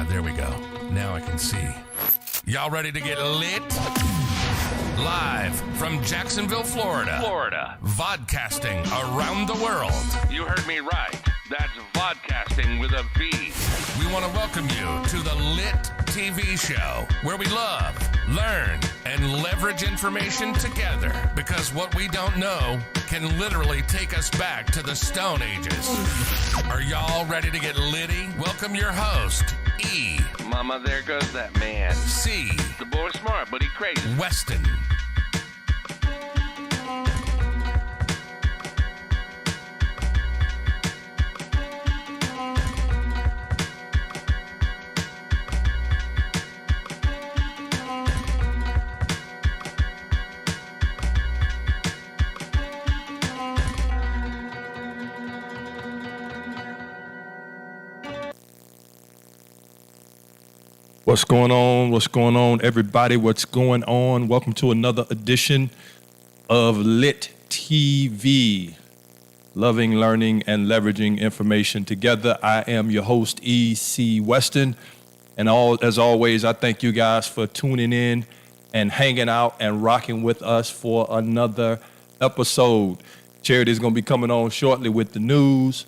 Yeah, there we go. Now I can see. Y'all ready to get lit? Live from Jacksonville, Florida. Vodcasting around the world. You heard me right. That's vodcasting with a V. We want to welcome you to the Lit TV show, where we love, learn, and leverage information together, because what we don't know can literally take us back to the Stone Ages. Are y'all ready to get litty? Welcome your host, E. Mama, there goes that man. C. The boy's smart, but he crazy. Weston. What's going on? What's going on, everybody? What's going on? Welcome to another edition of Lit TV. Loving, learning, and leveraging information together. I am your host, E-C Weston. And as always, I thank you guys for tuning in and hanging out and rocking with us for another episode. Charity is going to be coming on shortly with the news.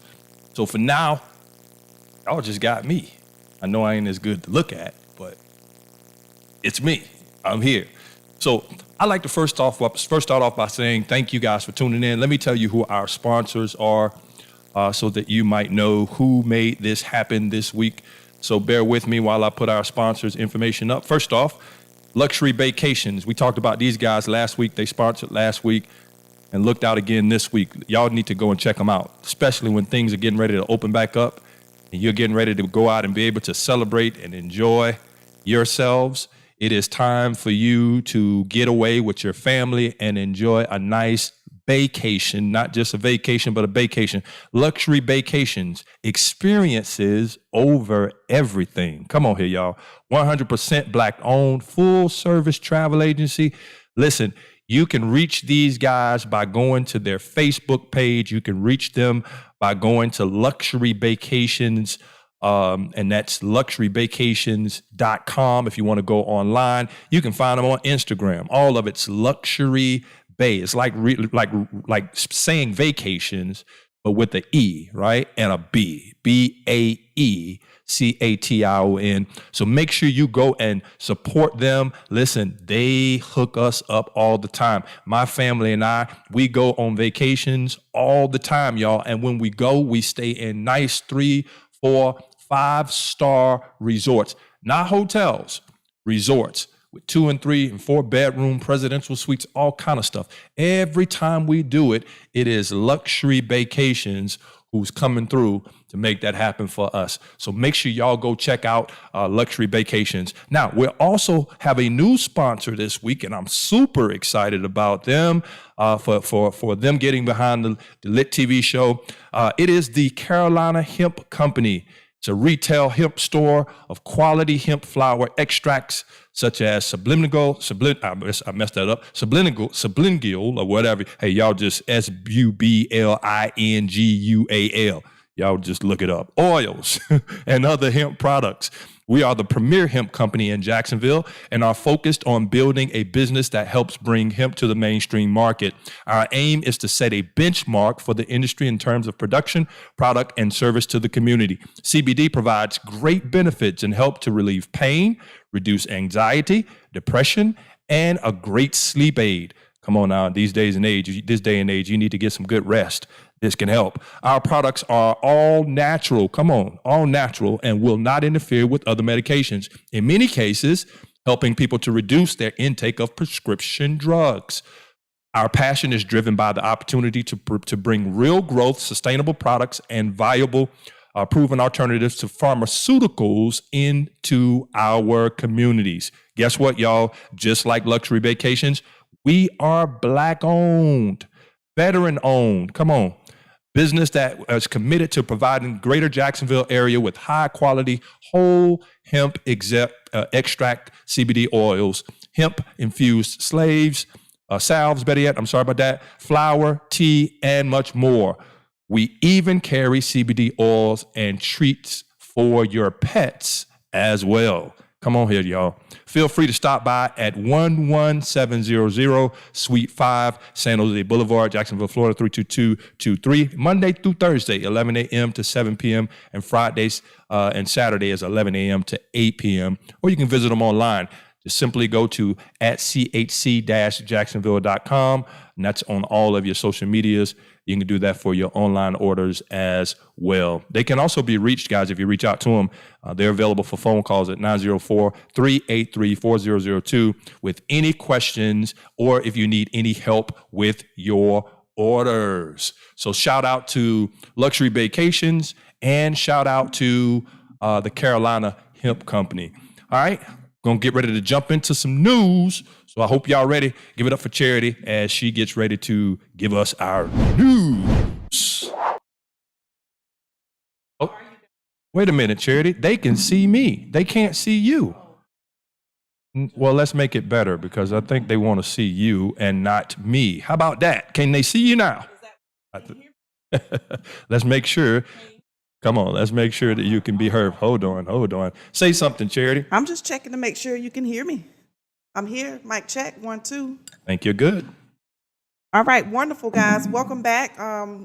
So for now, y'all just got me. I know I ain't as good to look at, but it's me. I'm here. So I like to first start off by saying thank you guys for tuning in. Let me tell you who our sponsors are so that you might know who made this happen this week. So bear with me while I put our sponsors' information up. First off, Luxury Vacations. We talked about these guys last week. They sponsored last week and looked out again this week. Y'all need to go and check them out, especially when things are getting ready to open back up. And you're getting ready to go out and be able to celebrate and enjoy yourselves. It is time for you to get away with your family and enjoy a nice vacation, not just a vacation, but a vacation. Luxury Vacations, experiences over everything. Come on here, y'all. 100% Black owned, full service travel agency. Listen, you can reach these guys by going to their Facebook page. You can reach them by going to Luxury Vacations, and that's luxuryvacations.com. If you want to go online, you can find them on Instagram. All of it's Luxury Bay. It's like saying vacations, but with an E, right? And a B, BAECATION. So make sure you go and support them. Listen, they hook us up all the time. My family and I, we go on vacations all the time, y'all. And when we go, we stay in nice 3, 4, 5-star resorts, not hotels, resorts with 2 and 3 and 4 bedroom presidential suites, all kind of stuff. Every time we do it, it is Luxury Vacations who's coming through to make that happen for us. So make sure y'all go check out Luxury Vacations. Now, we also have a new sponsor this week, and I'm super excited about them for them getting behind the Lit TV show. It is the Carolina Hemp Company. It's a retail hemp store of quality hemp flower extracts such as sublingual, or whatever. Hey, y'all just SUBLINGUAL. Y'all just look it up. Oils and other hemp products. We are the premier hemp company in Jacksonville and are focused on building a business that helps bring hemp to the mainstream market. Our aim is to set a benchmark for the industry in terms of production, product, and service to the community. CBD provides great benefits and help to relieve pain, reduce anxiety, depression, and a great sleep aid. Come on now, this day and age, you need to get some good rest. This can help. Our products are all natural, all natural, and will not interfere with other medications. In many cases, helping people to reduce their intake of prescription drugs. Our passion is driven by the opportunity to bring real growth, sustainable products, and viable, proven alternatives to pharmaceuticals into our communities. Guess what, y'all? Just like Luxury Vacations, we are Black owned, veteran owned. Come on. Business that is committed to providing greater Jacksonville area with high quality whole hemp extract CBD oils, hemp infused salves, flour, tea, and much more. We even carry CBD oils and treats for your pets as well. Come on here, y'all. Feel free to stop by at 11700 Suite 5, San Jose Boulevard, Jacksonville, Florida, 32223, Monday through Thursday, 11 a.m. to 7 p.m., and Fridays and Saturday is 11 a.m. to 8 p.m., or you can visit them online. Just simply go to at chc-jacksonville.com, and that's on all of your social medias. You can do that for your online orders as well. They can also be reached, guys, if you reach out to them. They're available for phone calls at 904-383-4002 with any questions or if you need any help with your orders. So shout out to Luxury Vacations and shout out to the Carolina Hemp Company. All right, going to get ready to jump into some news. So I hope y'all ready. Give it up for Charity as she gets ready to give us our news. Oh, wait a minute, Charity. They can see me. They can't see you. Well, let's make it better because I think they want to see you and not me. How about that? Can they see you now? Let's make sure. Come on, let's make sure that you can be heard. Hold on. Say something, Charity. I'm just checking to make sure you can hear me. I'm here. Mic check. 1, 2. Think you're good. All right. Wonderful, guys. Welcome back.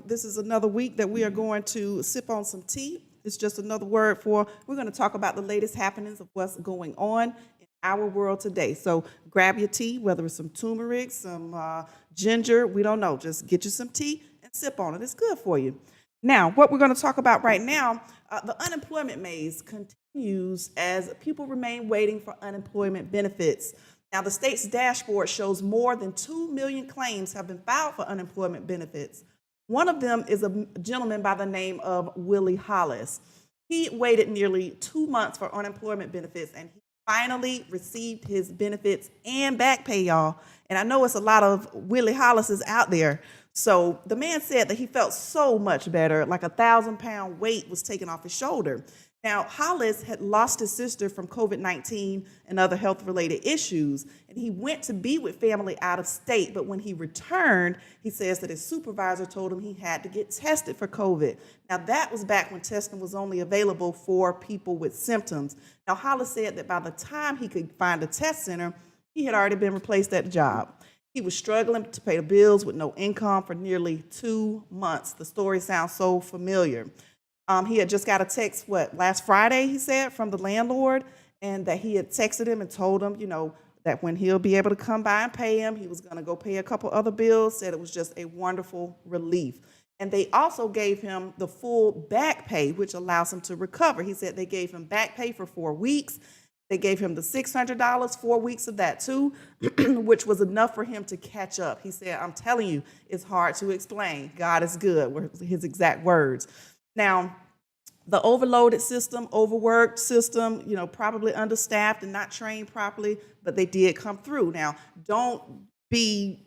This is another week that we are going to sip on some tea. It's just another word for, we're going to talk about the latest happenings of what's going on in our world today. So grab your tea, whether it's some turmeric, some ginger, we don't know. Just get you some tea and sip on it. It's good for you. Now, what we're going to talk about right now, the unemployment maze continues as people remain waiting for unemployment benefits. Now, the state's dashboard shows more than 2 million claims have been filed for unemployment benefits. One of them is a gentleman by the name of Willie Hollis. He waited nearly 2 months for unemployment benefits, and he finally received his benefits and back pay, y'all. And I know it's a lot of Willie Hollises out there. So the man said that he felt so much better, like a 1,000-pound weight was taken off his shoulder. Now, Hollis had lost his sister from COVID-19 and other health-related issues, and he went to be with family out of state. But when he returned, he says that his supervisor told him he had to get tested for COVID. Now, that was back when testing was only available for people with symptoms. Now, Hollis said that by the time he could find a test center, he had already been replaced at the job. He was struggling to pay the bills with no income for nearly 2 months. The story sounds so familiar. He had just got a text, last Friday, he said, from the landlord, and that he had texted him and told him, that when he'll be able to come by and pay him, he was going to go pay a couple other bills, said it was just a wonderful relief. And they also gave him the full back pay, which allows him to recover. He said they gave him back pay for 4 weeks. They gave him the $600, 4 weeks of that too, which was enough for him to catch up. He said, I'm telling you, it's hard to explain. God is good, were his exact words. Now, the overloaded system, overworked system, probably understaffed and not trained properly, but they did come through. Now, don't be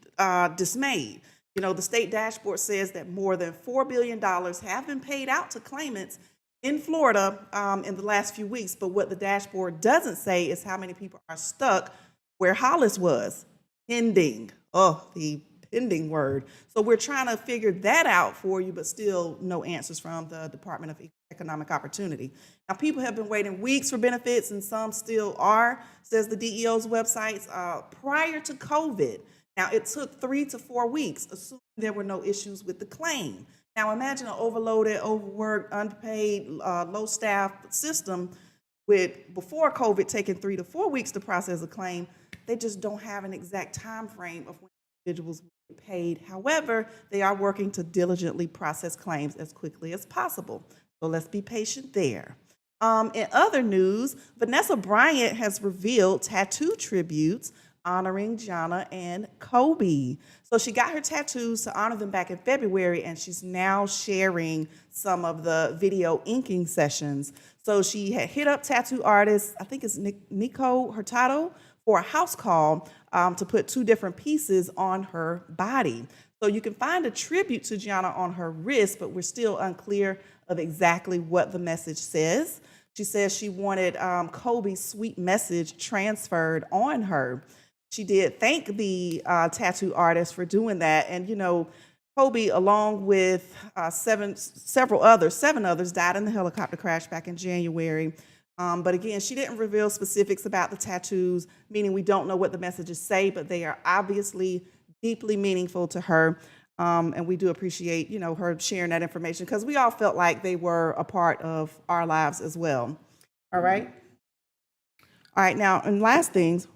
dismayed. The state dashboard says that more than $4 billion have been paid out to claimants in Florida in the last few weeks, but what the dashboard doesn't say is how many people are stuck where Hollis was, pending. Oh, the pending word. So we're trying to figure that out for you, but still no answers from the Department of Economic Opportunity. Now, people have been waiting weeks for benefits, and some still are, says the DEO's websites, prior to COVID. Now, it took 3 to 4 weeks, assuming there were no issues with the claim. Now, imagine an overloaded, overworked, underpaid, low-staffed system with, before COVID, taking 3 to 4 weeks to process a claim. They just don't have an exact time frame of when individuals will get paid. However, they are working to diligently process claims as quickly as possible. So let's be patient there. In other news, Vanessa Bryant has revealed tattoo tributes honoring Jana and Kobe. So she got her tattoos to honor them back in February, and she's now sharing some of the video inking sessions. So she had hit up tattoo artist, I think it's Nico Hurtado, for a house call to put 2 different pieces on her body. So you can find a tribute to Gianna on her wrist, but we're still unclear of exactly what the message says. She says she wanted Kobe's sweet message transferred on her. She did thank the tattoo artist for doing that. And, Kobe, along with 7 others, died in the helicopter crash back in January. But again, she didn't reveal specifics about the tattoos, meaning we don't know what the messages say, but they are obviously deeply meaningful to her. And we do appreciate, her sharing that information because we all felt like they were a part of our lives as well. All right. All right. Now, and last things,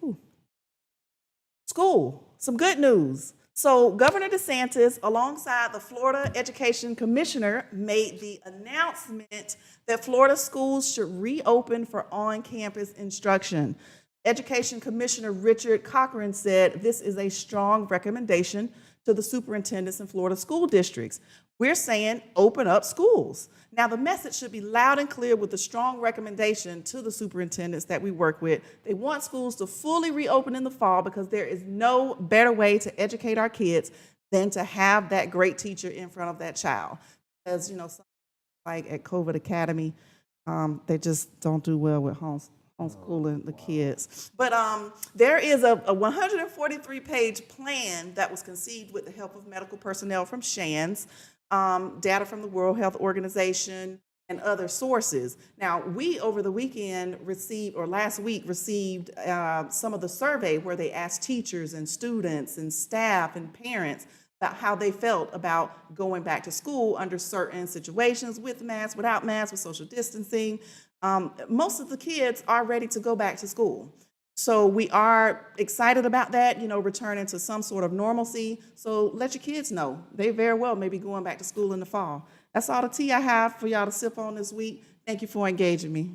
school, some good news. So Governor DeSantis, alongside the Florida Education Commissioner, made the announcement that Florida schools should reopen for on-campus instruction. Education Commissioner Richard Cochran said this is a strong recommendation to the superintendents in Florida school districts. We're saying open up schools. Now, the message should be loud and clear with a strong recommendation to the superintendents that we work with. They want schools to fully reopen in the fall because there is no better way to educate our kids than to have that great teacher in front of that child. As like at COVID Academy, they just don't do well with homeschooling the kids. But there is a 143-page plan that was conceived with the help of medical personnel from SHANS, data from the World Health Organization, and other sources. Now, we over the weekend last week received some of the survey where they asked teachers and students and staff and parents about how they felt about going back to school under certain situations, with masks, without masks, with social distancing. Most of the kids are ready to go back to school. So we are excited about that, returning to some sort of normalcy. So let your kids know. They very well may be going back to school in the fall. That's all the tea I have for y'all to sip on this week. Thank you for engaging me.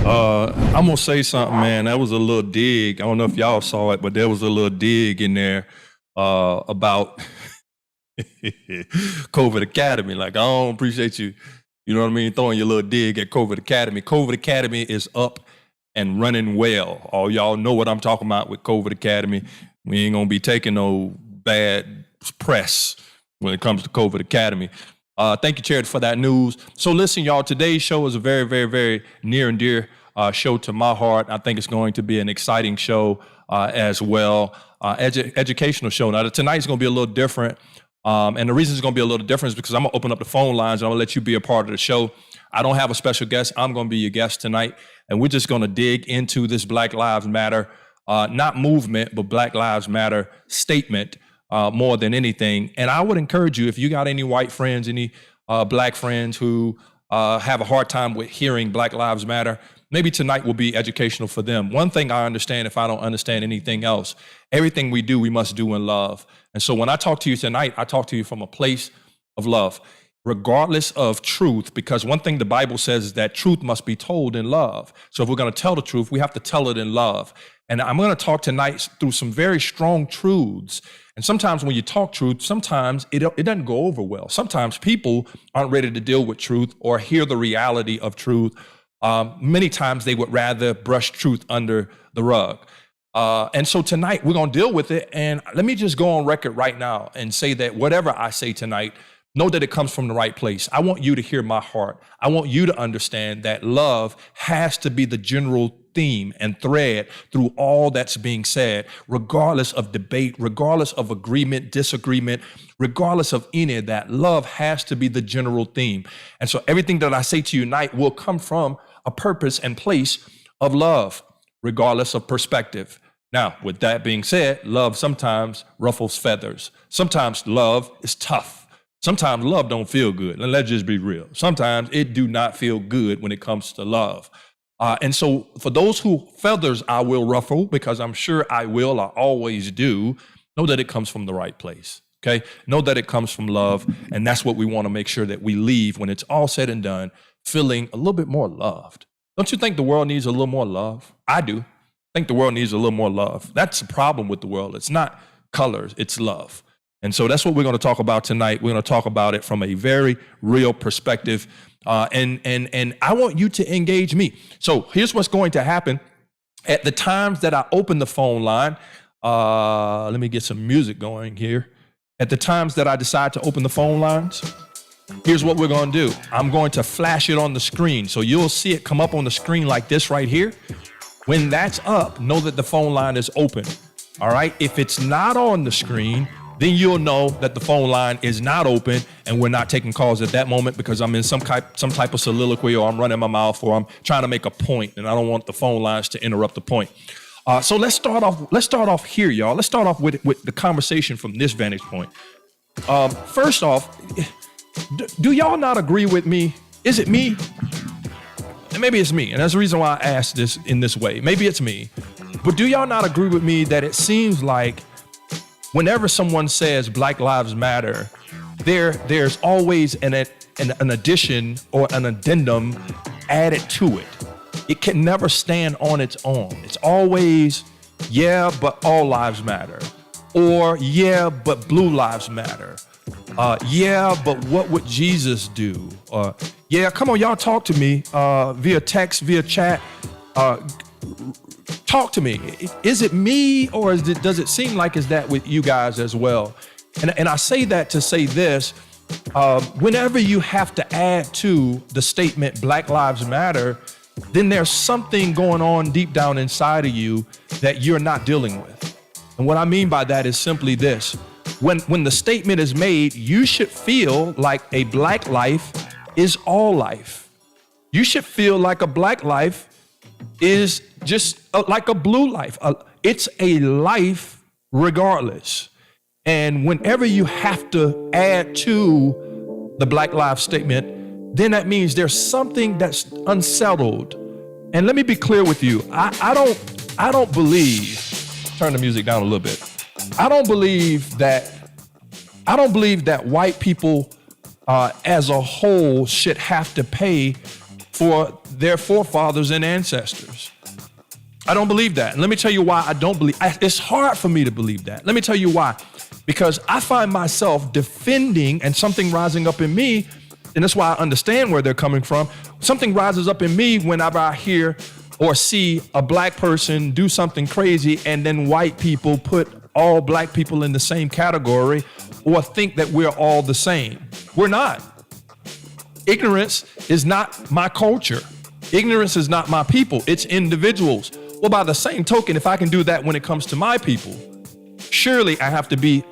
I'm going to say something, man. That was a little dig. I don't know if y'all saw it, but there was a little dig in there about COVID Academy. Like, I don't appreciate you, you know what I mean, throwing your little dig at COVID Academy. COVID Academy is up and running well. All y'all know what I'm talking about with COVID Academy. We ain't going to be taking no bad press when it comes to COVID Academy. Thank you, Charity, for that news. So listen, y'all, today's show is a very, very, very near and dear show to my heart. I think it's going to be an exciting show as well. Educational show. Now, tonight's going to be a little different. And the reason it's going to be a little different is because I'm going to open up the phone lines and I'm going to let you be a part of the show. I don't have a special guest. I'm going to be your guest tonight. And we're just going to dig into this Black Lives Matter, not movement, but Black Lives Matter statement more than anything. And I would encourage you, if you got any white friends, any black friends who have a hard time with hearing Black Lives Matter, maybe tonight will be educational for them. One thing I understand, if I don't understand anything else, everything we do, we must do in love. And so when I talk to you tonight, I talk to you from a place of love, regardless of truth, because one thing the Bible says is that truth must be told in love. So if we're going to tell the truth, we have to tell it in love. And I'm going to talk tonight through some very strong truths. And sometimes when you talk truth, sometimes it doesn't go over well. Sometimes people aren't ready to deal with truth or hear the reality of truth. Many times they would rather brush truth under the rug. And so tonight we're going to deal with it. And let me just go on record right now and say that whatever I say tonight, know that it comes from the right place. I want you to hear my heart. I want you to understand that love has to be the general theme and thread through all that's being said, regardless of debate, regardless of agreement, disagreement, regardless of any of that. Love has to be the general theme. And so everything that I say to you tonight will come from a purpose and place of love, regardless of perspective. Now, with that being said, love sometimes ruffles feathers. Sometimes love is tough. Sometimes love don't feel good. And let's just be real. Sometimes it do not feel good when it comes to love. And so for those who feathers I will ruffle, because I'm sure I will, I always do, know that it comes from the right place. Okay? Know that it comes from love. And that's what we want to make sure that we leave when it's all said and done, feeling a little bit more loved. Don't you think the world needs a little more love? I do. I think the world needs a little more love. That's the problem with the world. It's not colors, it's love. And so that's what we're going to talk about tonight. We're going to talk about it from a very real perspective. And I want you to engage me. So here's what's going to happen. At the times that I open the phone line, let me get some music going here. At the times that I decide to open the phone lines, here's what we're going to do. I'm going to flash it on the screen. So you'll see it come up on the screen like this right here. When that's up, know that the phone line is open. All right. If it's not on the screen, then you'll know that the phone line is not open and we're not taking calls at that moment because I'm in some type of soliloquy, or I'm running my mouth, or I'm trying to make a point and I don't want the phone lines to interrupt the point. So let's start off here, y'all. Let's start off with the conversation from this vantage point. First off, do y'all not agree with me? Is it me? And maybe it's me, and that's the reason why I asked this in this way. Maybe it's me. But do y'all not agree with me that it seems like whenever someone says Black Lives Matter, there's always an addition or an addendum added to it. It can never stand on its own. It's always, yeah, but all lives matter. Or, yeah, but blue lives matter. Yeah, but what would Jesus do? Yeah, come on, y'all talk to me via text, via chat. Talk to me. Is it me, or does it seem like it's that with you guys as well? And I say that to say this. Whenever you have to add to the statement Black Lives Matter, then there's something going on deep down inside of you that you're not dealing with. And what I mean by that is simply this. When the statement is made, you should feel like a black life is all life. You should feel like a black life is just like a blue life. It's a life regardless. And whenever you have to add to the Black Lives statement, then that means there's something that's unsettled. And let me be clear with you. I don't believe, turn the music down a little bit. I don't believe that white people as a whole should have to pay for their forefathers and ancestors. I don't believe that. And let me tell you why I don't believe. It's hard for me to believe that. Let me tell you why. Because I find myself defending and something rising up in me, and that's why I understand where they're coming from. Something rises up in me whenever I hear or see a black person do something crazy, and then white people put all black people in the same category or think that we're all the same. We're not. Ignorance is not my culture. Ignorance is not my people. It's individuals. Well, by the same token, if I can do that when it comes to my people, surely I have to be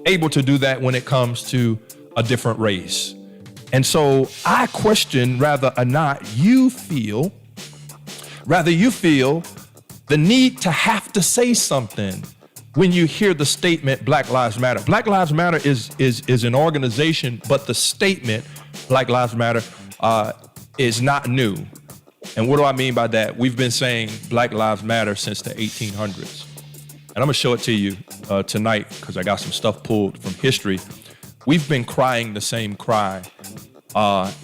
able to do that when it comes to a different race. And so I question whether or not you feel the need to have to say something when you hear the statement Black Lives Matter. Black Lives Matter is an organization, but the statement Black Lives Matter is not new. And what do I mean by that? We've been saying Black Lives Matter since the 1800s. And I'm gonna show it to you tonight because I got some stuff pulled from history. We've been crying the same cry. And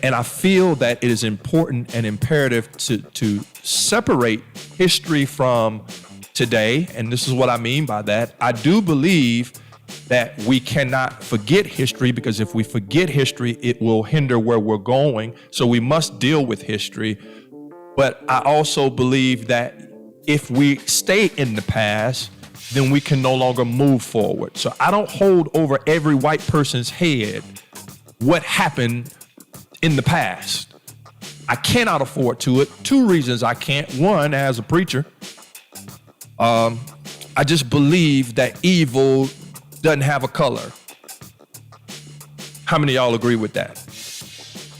I feel that it is important and imperative to separate history from today. And this is what I mean by that. I do believe that we cannot forget history, because if we forget history, it will hinder where we're going. So we must deal with history. But I also believe that if we stay in the past, then we can no longer move forward. So I don't hold over every white person's head what happened in the past. I cannot afford to it. Two reasons I can't. One, as a preacher, I just believe that evil doesn't have a color. How many of y'all agree with that?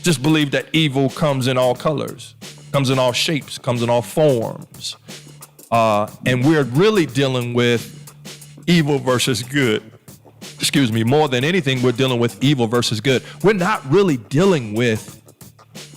Just believe that evil comes in all colors, comes in all shapes, comes in all forms. And we're really dealing with evil versus good. Excuse me, more than anything, we're dealing with evil versus good. We're not really dealing with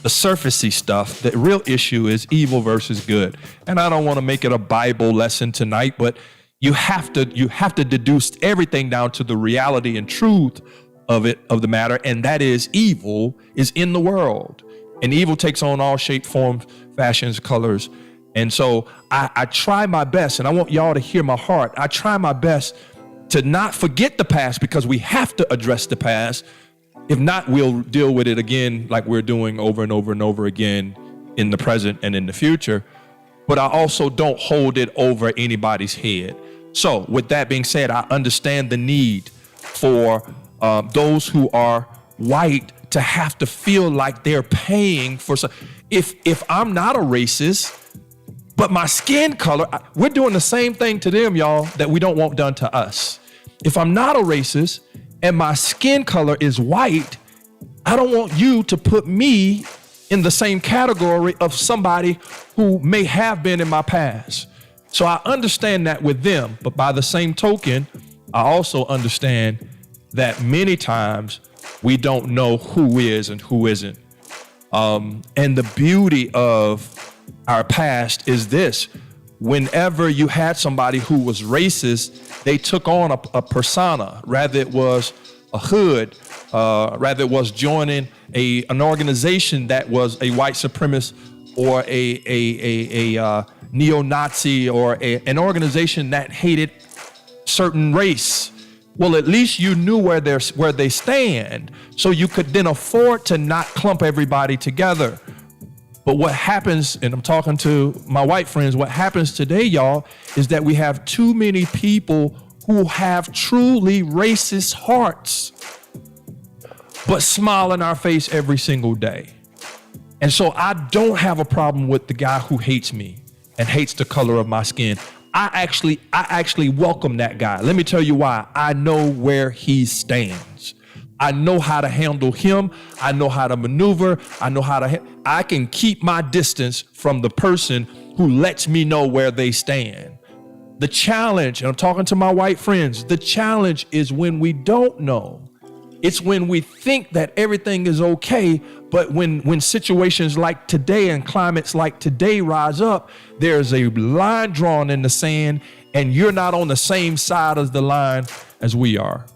the surfacey stuff. The real issue is evil versus good. And I don't want to make it a Bible lesson tonight, but you have to deduce everything down to the reality and truth of the matter, and that is evil is in the world. And evil takes on all shape, forms, fashions, colors. And so I try my best, and I want y'all to hear my heart. I try my best to not forget the past, because we have to address the past. If not, we'll deal with it again like we're doing over and over and over again in the present and in the future. But I also don't hold it over anybody's head. So with that being said, I understand the need for those who are white to have to feel like they're paying for some. If I'm not a racist, but my skin color, we're doing the same thing to them, y'all, that we don't want done to us. if I'm not a racist and my skin color is white, I don't want you to put me in the same category of somebody who may have been in my past. So I understand that with them, but by the same token, I also understand that many times we don't know who is and who isn't. And the beauty of our past is this: whenever you had somebody who was racist, they took on a persona, rather it was a hood, rather it was joining an organization that was a white supremacist or a neo-Nazi or an organization that hated certain race. Well, at least you knew where they stand, so you could then afford to not clump everybody together. But what happens, and I'm talking to my white friends, what happens today, y'all, is that we have too many people who have truly racist hearts, but smile in our face every single day. And so I don't have a problem with the guy who hates me and hates the color of my skin. I actually welcome that guy. Let me tell you why. I know where he stands. I know how to handle him. I know how to maneuver. I can keep my distance from the person who lets me know where they stand. The challenge, and I'm talking to my white friends, the challenge is when we don't know. It's when we think that everything is okay, but when situations like today and climates like today rise up, there's a line drawn in the sand and you're not on the same side of the line as we are.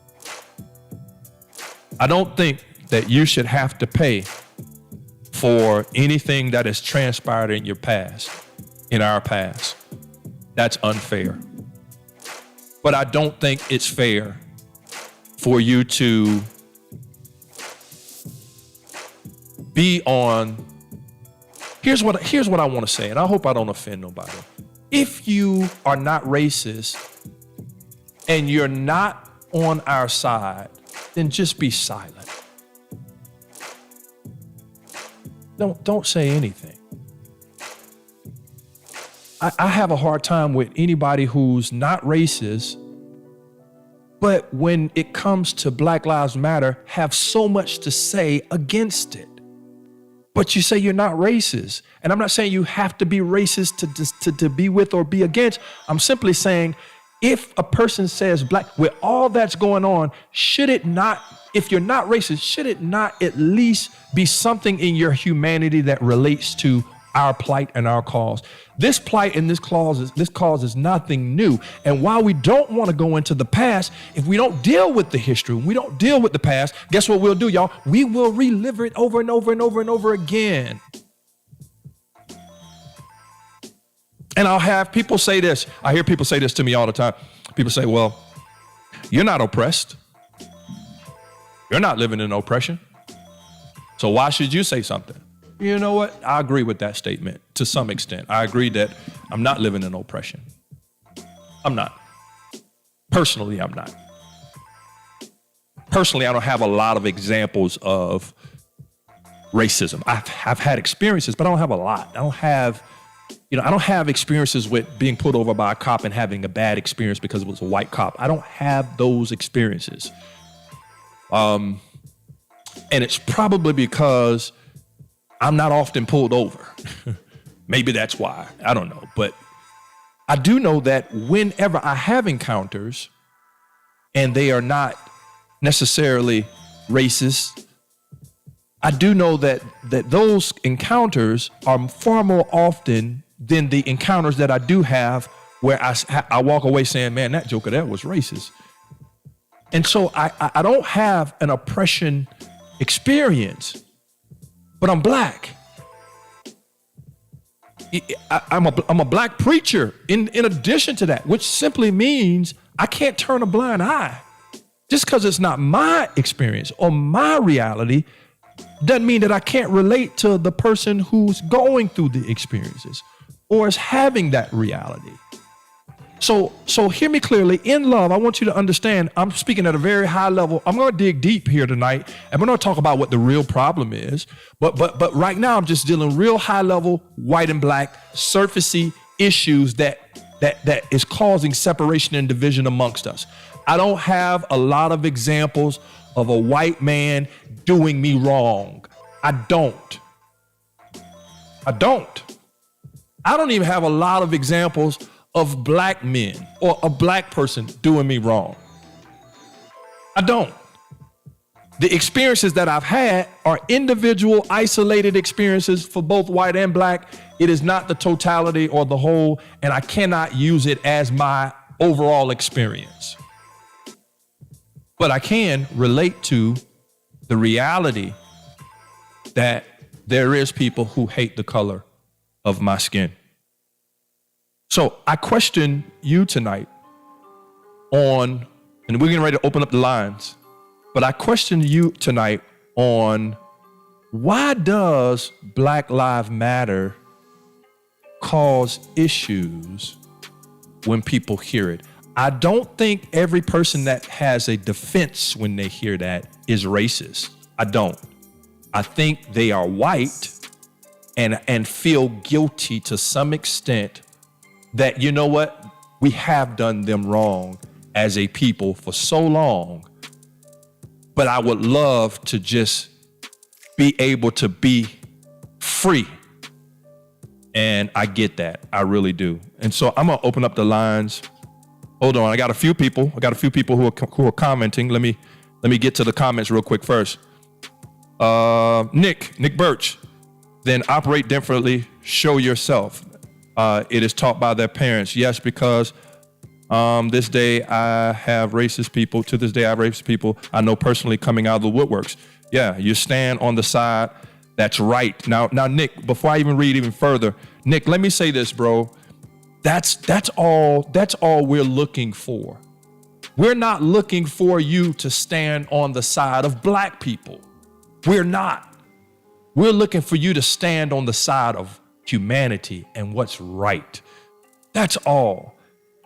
I don't think that you should have to pay for anything that has transpired in your past, in our past. That's unfair. But I don't think it's fair for you to be on. Here's what I want to say, and I hope I don't offend nobody. If you are not racist and you're not on our side, then just be silent. Don't say anything. I have a hard time with anybody who's not racist, but when it comes to Black Lives Matter, have so much to say against it. But you say you're not racist. And I'm not saying you have to be racist to be with or be against. I'm simply saying, if a person says black, with all that's going on, should it not, if you're not racist, should it not at least be something in your humanity that relates to our plight and our cause? This plight and this cause is nothing new. And while we don't want to go into the past, if we don't deal with the history, we don't deal with the past, guess what we'll do, y'all? We will relive it over and over and over and over again. And I'll have people say this. I hear people say this to me all the time. People say, well, you're not oppressed. You're not living in oppression. So why should you say something? You know what? I agree with that statement to some extent. I agree that I'm not living in oppression. I'm not. Personally, I'm not. Personally, I don't have a lot of examples of racism. I've had experiences, but I don't have a lot. I don't have experiences with being pulled over by a cop and having a bad experience because it was a white cop. I don't have those experiences. And it's probably because I'm not often pulled over. Maybe that's why. I don't know. But I do know that whenever I have encounters and they are not necessarily racist, I do know that those encounters are far more often than the encounters that I do have where I walk away saying, man, that joker there was racist. And so I don't have an oppression experience, but I'm black. I'm a black preacher in addition to that, which simply means I can't turn a blind eye. Just because it's not my experience or my reality doesn't mean that I can't relate to the person who's going through the experiences or is having that reality. So hear me clearly. In love, I want you to understand, I'm speaking at a very high level. I'm going to dig deep here tonight, and we're going to talk about what the real problem is. But right now, I'm just dealing real high level, white and black, surfacey issues that is causing separation and division amongst us. I don't have a lot of examples of a white man doing me wrong. I don't. I don't even have a lot of examples of black men or a black person doing me wrong. I don't. The experiences that I've had are individual, isolated experiences for both white and black. It is not the totality or the whole, and I cannot use it as my overall experience. But I can relate to the reality that there is people who hate the color of my skin. So I question you tonight on, and we're getting ready to open up the lines, but I question you tonight on why does Black Lives Matter cause issues when people hear it? I don't think every person that has a defense when they hear that is racist. I don't. I think they are white and feel guilty to some extent that, you know what, we have done them wrong as a people for so long, but I would love to just be able to be free. And I get that, I really do. And so I'm gonna open up the lines. Hold on, I got a few people who are commenting. Let me get to the comments real quick first. Nick Birch, then operate differently, show yourself. It is taught by their parents. Yes, because this day I have racist people. To this day I have racist people I know personally coming out of the woodworks. Yeah, you stand on the side that's right. Now, Nick, before I even read even further, Nick, let me say this, bro. That's all we're looking for. We're not looking for you to stand on the side of black people. We're not. We're looking for you to stand on the side of humanity and what's right. That's all.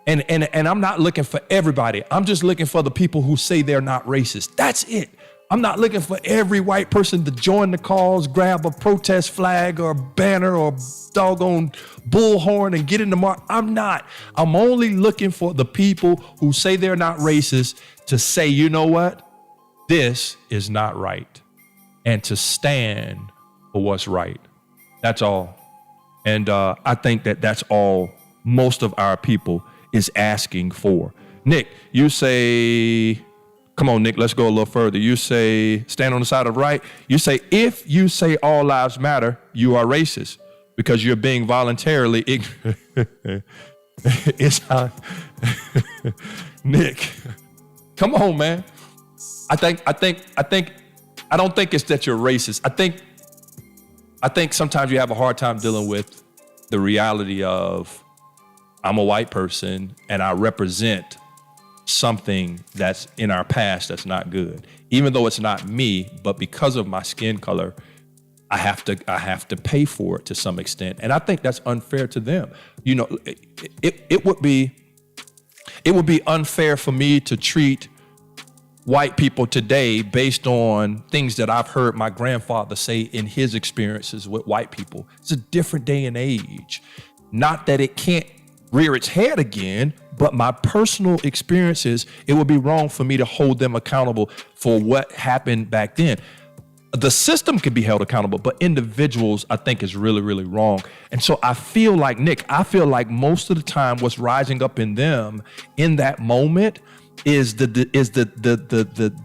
And I'm not looking for everybody. I'm just looking for the people who say they're not racist. That's it. I'm not looking for every white person to join the cause, grab a protest flag or banner or doggone bullhorn and get in the march. I'm not. I'm only looking for the people who say they're not racist to say, you know what? This is not right. And to stand for what's right. That's all. And I think that that's all most of our people is asking for. Nick, you say, come on, Nick, let's go a little further. You say, stand on the side of right. You say, if you say all lives matter, you are racist because you're being voluntarily ignorant. It's how, Nick, come on, man. I don't think it's that you're racist. I think sometimes you have a hard time dealing with the reality of I'm a white person and I represent something that's in our past that's not good. Even though it's not me, but because of my skin color, I have to pay for it to some extent. And I think that's unfair to them. You know, it would be unfair for me to treat white people today based on things that I've heard my grandfather say in his experiences with white people. It's a different day and age. Not that it can't rear its head again, but my personal experiences, it would be wrong for me to hold them accountable for what happened back then. The system can be held accountable, but individuals, I think, is really, really wrong. And so I feel like, Nick, most of the time what's rising up in them in that moment is the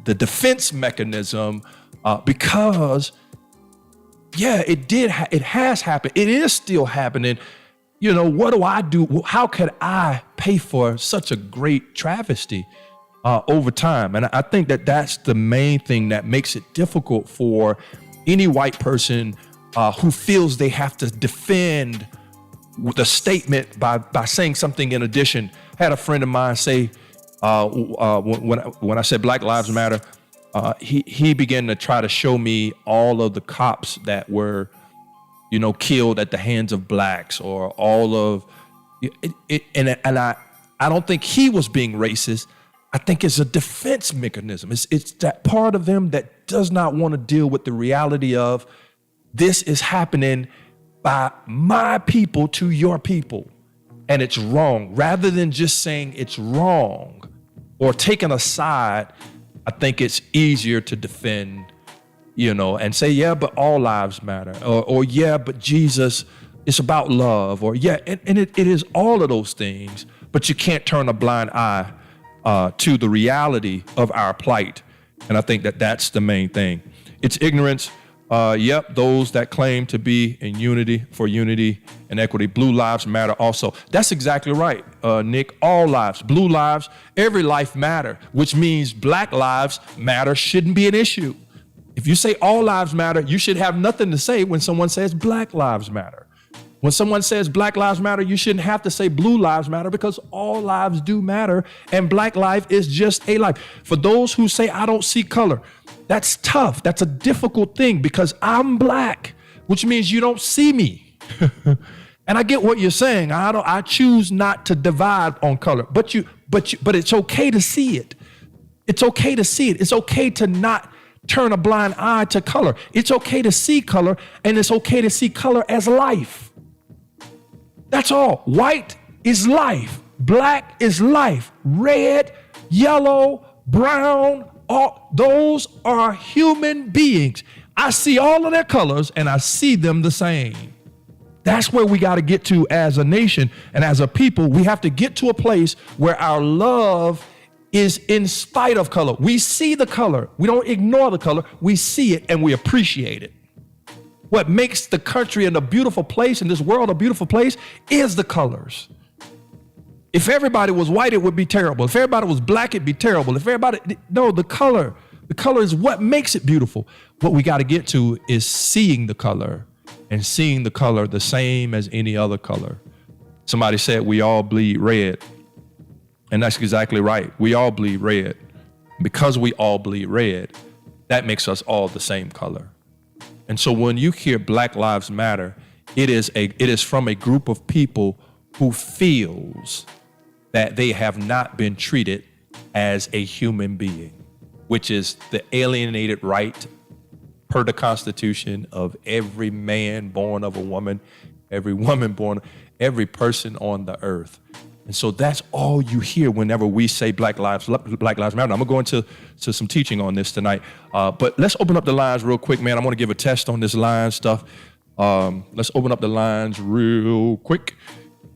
defense mechanism, because it has happened. It is still happening. You know, what do I do? How could I pay for such a great travesty over time? And I think that that's the main thing that makes it difficult for any white person who feels they have to defend the statement by saying something in addition. I had a friend of mine say, when I said Black Lives Matter, he began to try to show me all of the cops that were, you know, killed at the hands of blacks, or all of it. And I don't think he was being racist. I think it's a defense mechanism. It's that part of them that does not want to deal with the reality of this is happening by my people to your people, and it's wrong. Rather than just saying it's wrong, or taking a side, I think it's easier to defend, and say, yeah, but all lives matter, or yeah, but Jesus, it's about love, or yeah, and it is all of those things, but you can't turn a blind eye to the reality of our plight. And I think that that's the main thing. It's ignorance. Those that claim to be in unity for unity and equity. Blue lives matter also. That's exactly right, Nick. All lives, blue lives, every life matter, which means black lives matter shouldn't be an issue. If you say all lives matter, you should have nothing to say when someone says black lives matter. When someone says black lives matter, you shouldn't have to say blue lives matter, because all lives do matter, and black life is just a life. For those who say, I don't see color, that's tough. That's a difficult thing, because I'm black, which means you don't see me. And I get what you're saying. I choose not to divide on color, but it's okay to see it. It's okay to see it. It's okay to not turn a blind eye to color. It's okay to see color, and it's okay to see color as life. That's all. White is life. Black is life. Red, yellow, brown, those are human beings. I see all of their colors and I see them the same. That's where we got to get to as a nation and as a people. We have to get to a place where our love is in spite of color. We see the color. We don't ignore the color. We see it and we appreciate it. What makes the country and a beautiful place, in this world a beautiful place, is the colors. If everybody was white, it would be terrible. If everybody was black, it'd be terrible. The color is what makes it beautiful. What we got to get to is seeing the color, and seeing the color the same as any other color. Somebody said we all bleed red. And that's exactly right. We all bleed red. Because we all bleed red, that makes us all the same color. And so when you hear Black Lives Matter, it is from a group of people who feels that they have not been treated as a human being, which is the alienated right per the Constitution of every man born of a woman, every woman born, every person on the earth. And so that's all you hear whenever we say Black Lives Matter. I'm gonna go into some teaching on this tonight, but let's open up the lines real quick, man. I want to give a test on this line stuff. Let's open up the lines real quick.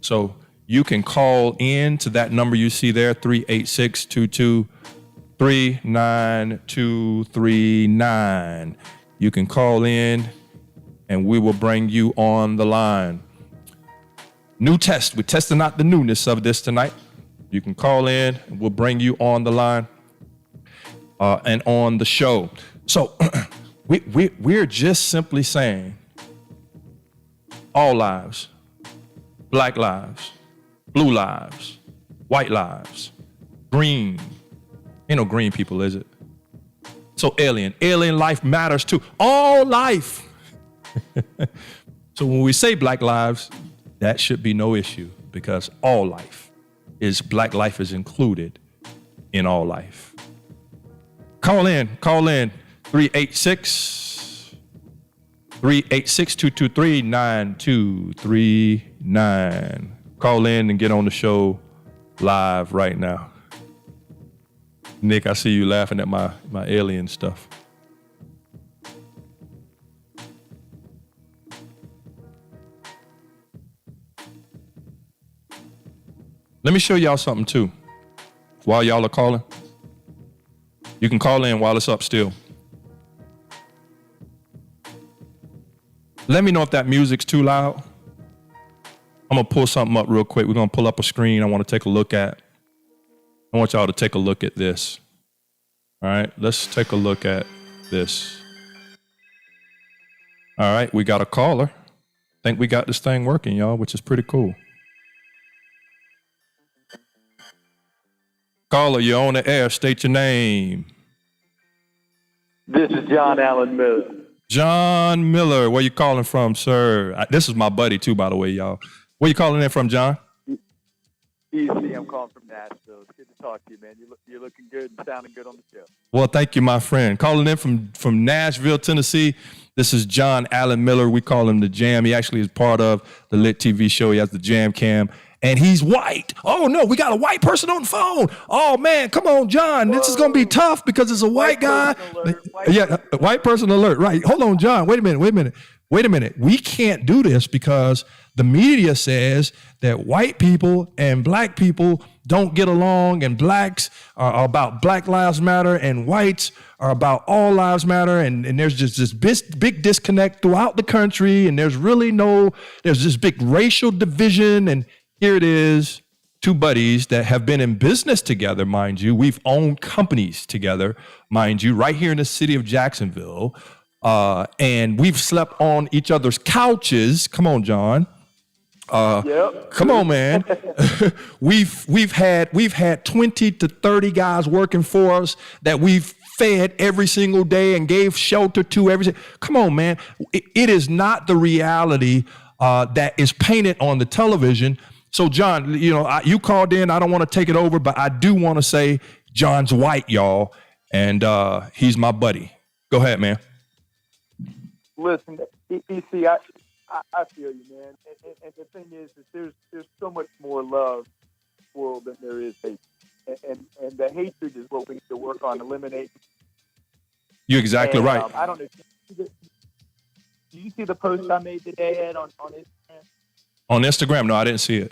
So you can call in to that number you see there, 386-223-9239. You can call in and we will bring you on the line. New test. We're testing out the newness of this tonight. You can call in and we'll bring you on the line and on the show. So we're just simply saying all lives, Black lives, blue lives, white lives, green. Ain't no green people, is it? So alien life matters too. All life. So when we say Black lives, that should be no issue, because all life is, Black life is included in all life. Call in, 386-223-9239. Call in and get on the show live right now. Nick, I see you laughing at my alien stuff. Let me show y'all something too. While y'all are calling, you can call in while it's up still. Let me know if that music's too loud. I'm gonna pull something up real quick. We're gonna pull up a screen I want to take a look at. I want y'all to take a look at this. All right, let's take a look at this. All right, we got a caller. I think we got this thing working, y'all, which is pretty cool. Caller, you're on the air. State your name. This is John Allen Miller. John Miller, where you calling from, sir? This is my buddy too, by the way, y'all. Where you calling in from, John? E-C, I'm calling from Nashville. It's good to talk to you, man. You're looking good and sounding good on the show. Well, thank you, my friend. Calling in from Nashville, Tennessee. This is John Allen Miller. We call him the Jam. He actually is part of the Lit TV show. He has the Jam Cam. And he's white. Oh, no, we got a white person on the phone. Oh, man, come on, John. This is going to be tough because it's a white guy. White person alert. Right. Hold on, John. Wait a minute. We can't do this because the media says that white people and black people don't get along, and blacks are about Black Lives Matter and whites are about All Lives Matter. And there's just this big disconnect throughout the country. And there's this big racial division. And here it is, two buddies that have been in business together, mind you. We've owned companies together, mind you, right here in the city of Jacksonville. And we've slept on each other's couches. Come on, John. Yep. Come on, man. we've had 20 to 30 guys working for us that we've fed every single day and gave shelter to every. Come on, man. It is not the reality that is painted on the television. So, John, you called in. I don't want to take it over, but I do want to say John's white, y'all, and he's my buddy. Go ahead, man. Listen, E-C, I feel you, man. And the thing is that there's so much more love in the world than there is hate. And the hatred is what we need to work on eliminating. You're exactly right. I don't know. Did you see the post I made today, Ed, on Instagram? On Instagram? No, I didn't see it.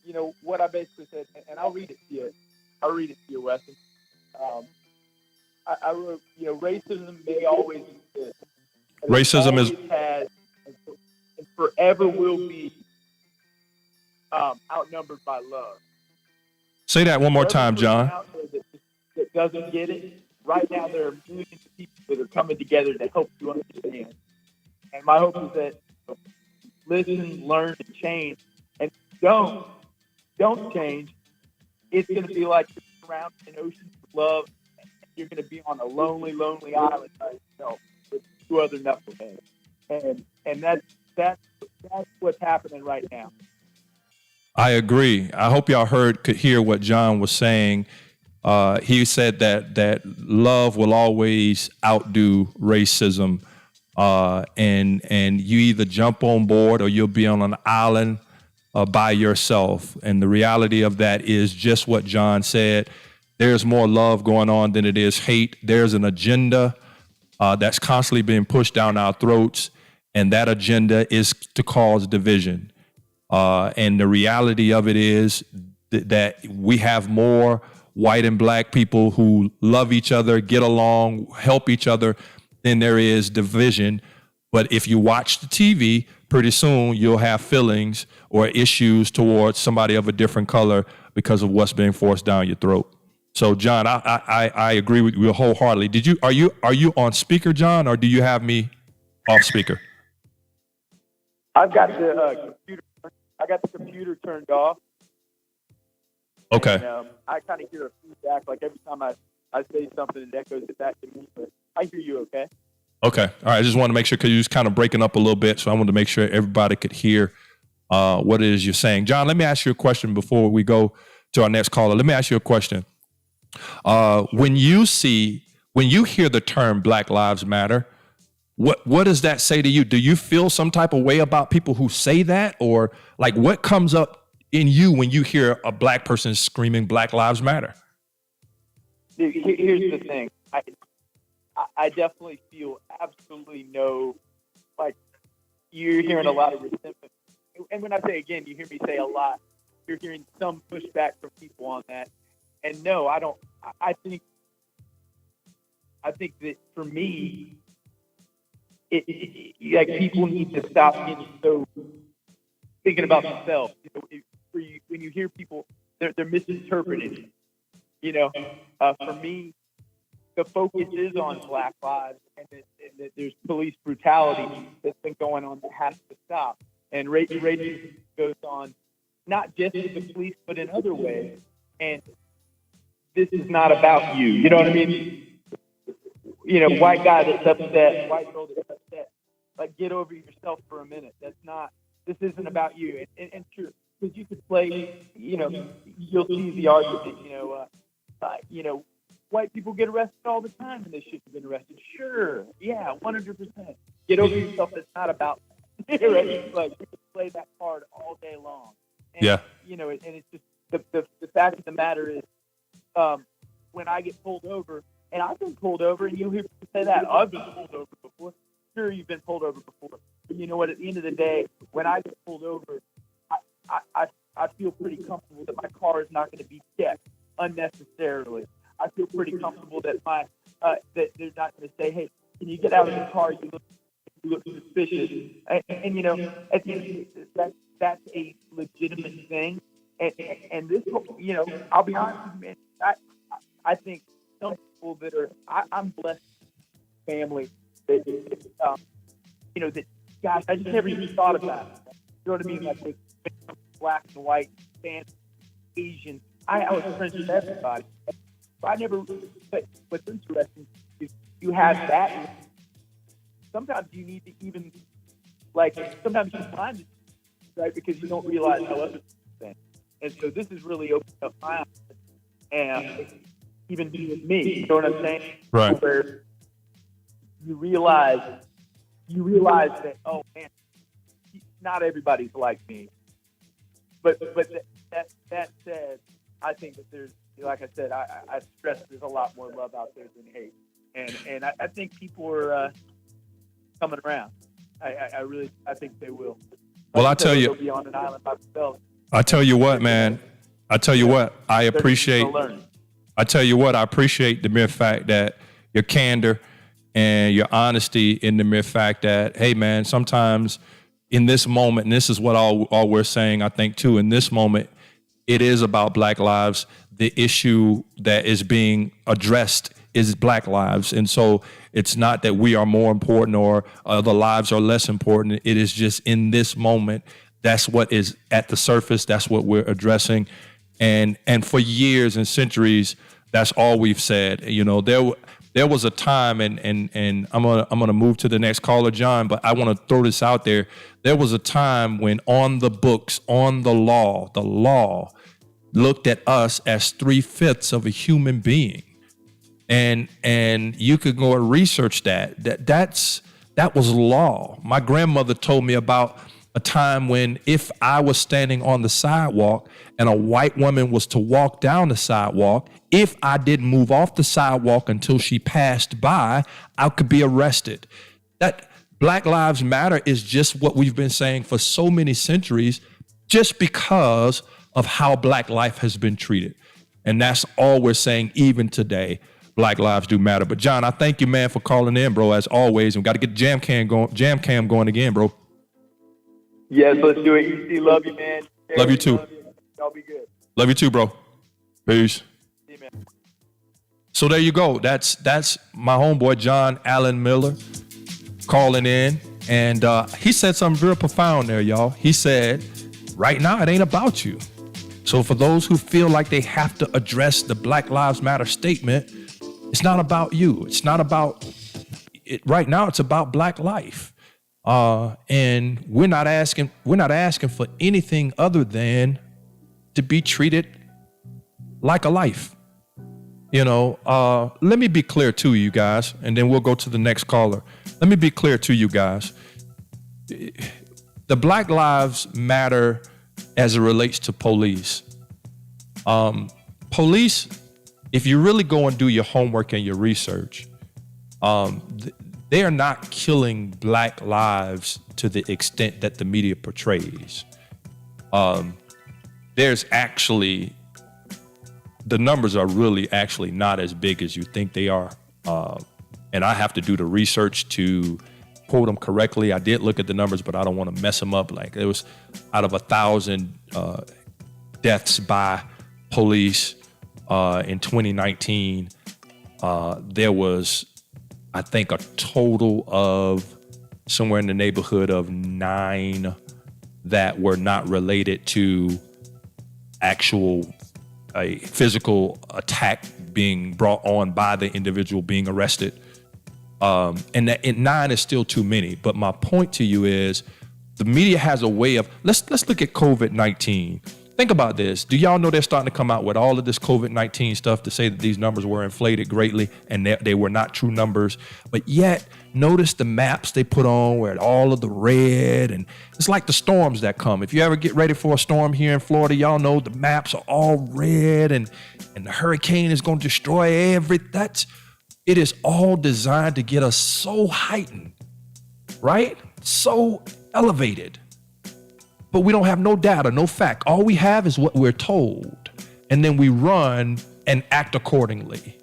You know, what I basically said, and I'll read it to you. I'll read it to you, Weston. I wrote, racism may always exist. Racism is has and forever will be outnumbered by love. Say that one more time, John. That doesn't get it. Right now, there are millions of people that are coming together to help you understand. And my hope is that listen, learn, and change. And don't change. It's going to be like you're surrounded in oceans of love. And you're going to be on a lonely, lonely island by yourself with two other knuckleheads. And that's what's happening right now. I agree. I hope y'all could hear what John was saying. He said that love will always outdo racism, and you either jump on board or you'll be on an island by yourself. And the reality of that is just what John said. There's more love going on than it is hate. There's an agenda that's constantly being pushed down our throats, and that agenda is to cause division. And the reality of it is that we have more white and black people who love each other, get along, help each other, than there is division. But if you watch the TV, pretty soon you'll have feelings or issues towards somebody of a different color because of what's being forced down your throat. So, John, I agree with you wholeheartedly. Are you on speaker, John, or do you have me off speaker? I've got the computer turned off. Okay. And, I kind of hear a feedback, like every time I say something, it echoes it back to me. But I hear you okay. Okay. All right. I just wanted to make sure, because you was kind of breaking up a little bit, so I wanted to make sure everybody could hear what it is you're saying. John, let me ask you a question before we go to our next caller. Let me ask you a question. When you hear the term Black Lives Matter, what does that say to you? Do you feel some type of way about people who say that? Or like, what comes up in you when you hear a black person screaming Black Lives Matter? Here's the thing. I definitely feel absolutely like you're hearing a lot of resentment. And when I say again, you hear me say a lot, you're hearing some pushback from people on that. And no, I don't. I think that for me, like people need to stop getting so thinking about themselves. When you hear people, they're misinterpreting. For me, the focus is on Black lives, and that there's police brutality that's been going on that has to stop. And racism goes on, not just with the police, but in other ways. And this is not about you. You know what I mean? White guy that's upset, white girl that's upset. Like, get over yourself for a minute. This isn't about you. And sure, because you could play, you'll see the argument, white people get arrested all the time and they shouldn't have been arrested. Sure, yeah, 100%. Get over yourself. It's not about right? Like we can play that card all day long. And, Yeah. And it's just the fact of the matter is, when I get pulled over, and I've been pulled over, and you'll hear people say that I've been pulled over before. Sure, you've been pulled over before, but you know what? At the end of the day, when I get pulled over, I feel pretty comfortable that my car is not going to be checked unnecessarily. I feel pretty comfortable that that they're not going to say, "Hey, can you get out of the car? You look suspicious." And at the end, that's a legitimate thing. And this, I'll be honest with you, man. I think some people that I'm blessed with family that that gosh, I just never even thought about it. You know what I mean? Like with black and white, Spanish, Asian. I was friends with everybody. I never. But what's interesting is you have that. Sometimes you need to even sometimes you find it, right, because you don't realize how other people think. And so this has really opened up my eyes, and even with me, you know what I'm saying? Right. Where you realize that, oh man, not everybody's like me. But that said, I think that there's, like I said, I stress there's a lot more love out there than hate, and I think people are coming around. I think they will. Well, I tell you, be on an island by themselves. I tell you what, man. I tell you what, I appreciate the mere fact that your candor and your honesty in the mere fact that, hey, man, sometimes in this moment, and this is what all we're saying, I think, too, in this moment, it is about Black lives. The issue that is being addressed is Black lives. And so it's not that we are more important or the lives are less important. It is just in this moment, that's what is at the surface. That's what we're addressing. And for years and centuries, that's all we've said. There was a time, and I'm gonna move to the next caller, John, but I want to throw this out there. There was a time when on the books, on the law looked at us as 3/5 of a human being. And you could go and research that was law. My grandmother told me about a time when if I was standing on the sidewalk and a white woman was to walk down the sidewalk, if I didn't move off the sidewalk until she passed by, I could be arrested. That Black Lives Matter is just what we've been saying for so many centuries, just because of how Black life has been treated. And that's all we're saying even today. Black lives do matter. But John, I thank you, man, for calling in, bro, as always. And we got to get jam cam going again, bro. Yes, let's do it. E-C, love you, man. Love you too. Y'all be good. Love you too, bro. Peace. See you, man. So there you go. That's my homeboy, John Allen Miller, calling in. And he said something real profound there, y'all. He said, right now, it ain't about you. So for those who feel like they have to address the Black Lives Matter statement, it's not about you. It's not about it. Right now, it's about Black life. And we're not asking for anything other than to be treated like a life. Let me be clear to you guys, and then we'll go to the next caller. Let me be clear to you guys. The Black Lives Matter as it relates to police. Police, if you really go and do your homework and your research, they are not killing Black lives to the extent that the media portrays. There's actually, the numbers are really actually not as big as you think they are. And I have to do the research to quote them correctly. I did look at the numbers, but I don't want to mess them up. Like it was out of 1,000 deaths by police in 2019, there was, I think, a total of somewhere in the neighborhood of 9 that were not related to actual a physical attack being brought on by the individual being arrested. And 9 is still too many. But my point to you is the media has a way of, let's look at COVID-19. Think about this. Do y'all know they're starting to come out with all of this COVID-19 stuff to say that these numbers were inflated greatly and they were not true numbers? But yet, notice the maps they put on where all of the red, and it's like the storms that come. If you ever get ready for a storm here in Florida, y'all know the maps are all red and the hurricane is going to destroy it is all designed to get us so heightened, right? So elevated. But we don't have no data, no fact. All we have is what we're told. And then we run and act accordingly.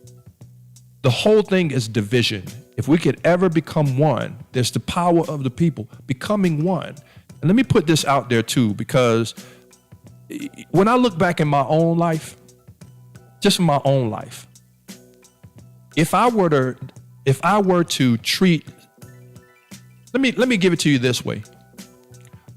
The whole thing is division. If we could ever become one, there's the power of the people becoming one. And let me put this out there too, because when I look back in my own life, just in my own life, if I were to treat, let me give it to you this way.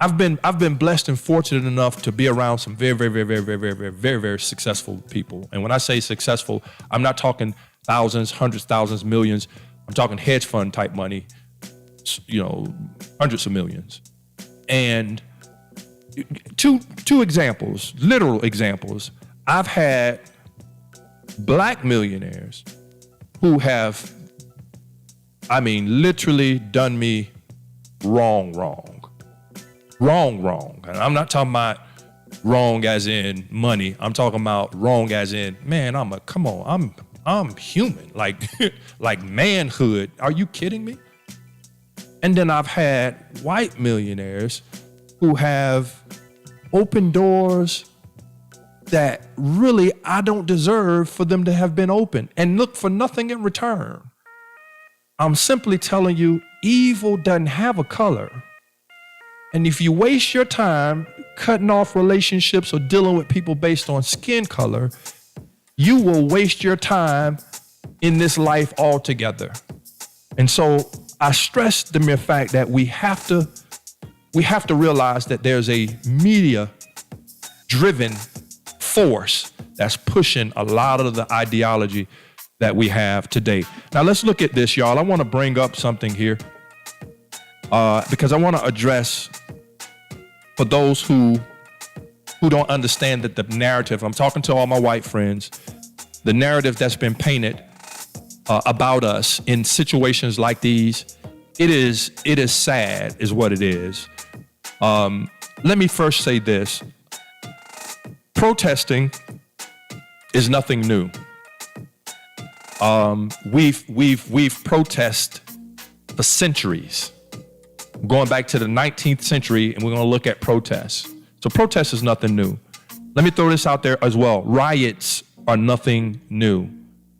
I've been blessed and fortunate enough to be around some very, very, very, very, very, very, very, very, very successful people. And when I say successful, I'm not talking thousands, hundreds, thousands, millions. I'm talking hedge fund type money, hundreds of millions. And two examples, literal examples. I've had black millionaires who have, literally done me wrong. And I'm not talking about wrong as in money. I'm talking about wrong as in, man, I'm human, like manhood. Are you kidding me? And then I've had white millionaires who have opened doors that really I don't deserve for them to have been open and look for nothing in return. I'm simply telling you, evil doesn't have a color. And if you waste your time cutting off relationships or dealing with people based on skin color, you will waste your time in this life altogether. And so I stress the mere fact that we have to realize that there's a media-driven force that's pushing a lot of the ideology that we have today. Now let's look at this, y'all. I want to bring up something here. Because I want to address, for those who don't understand that the narrative, I'm talking to all my white friends, the narrative that's been painted about us in situations like these, it is sad is what it is. Let me first say this. Protesting is nothing new. We've protested for centuries. Going back to the 19th century, and we're going to look at protests. So protest is nothing new. Let me throw this out there as well. Riots are nothing new.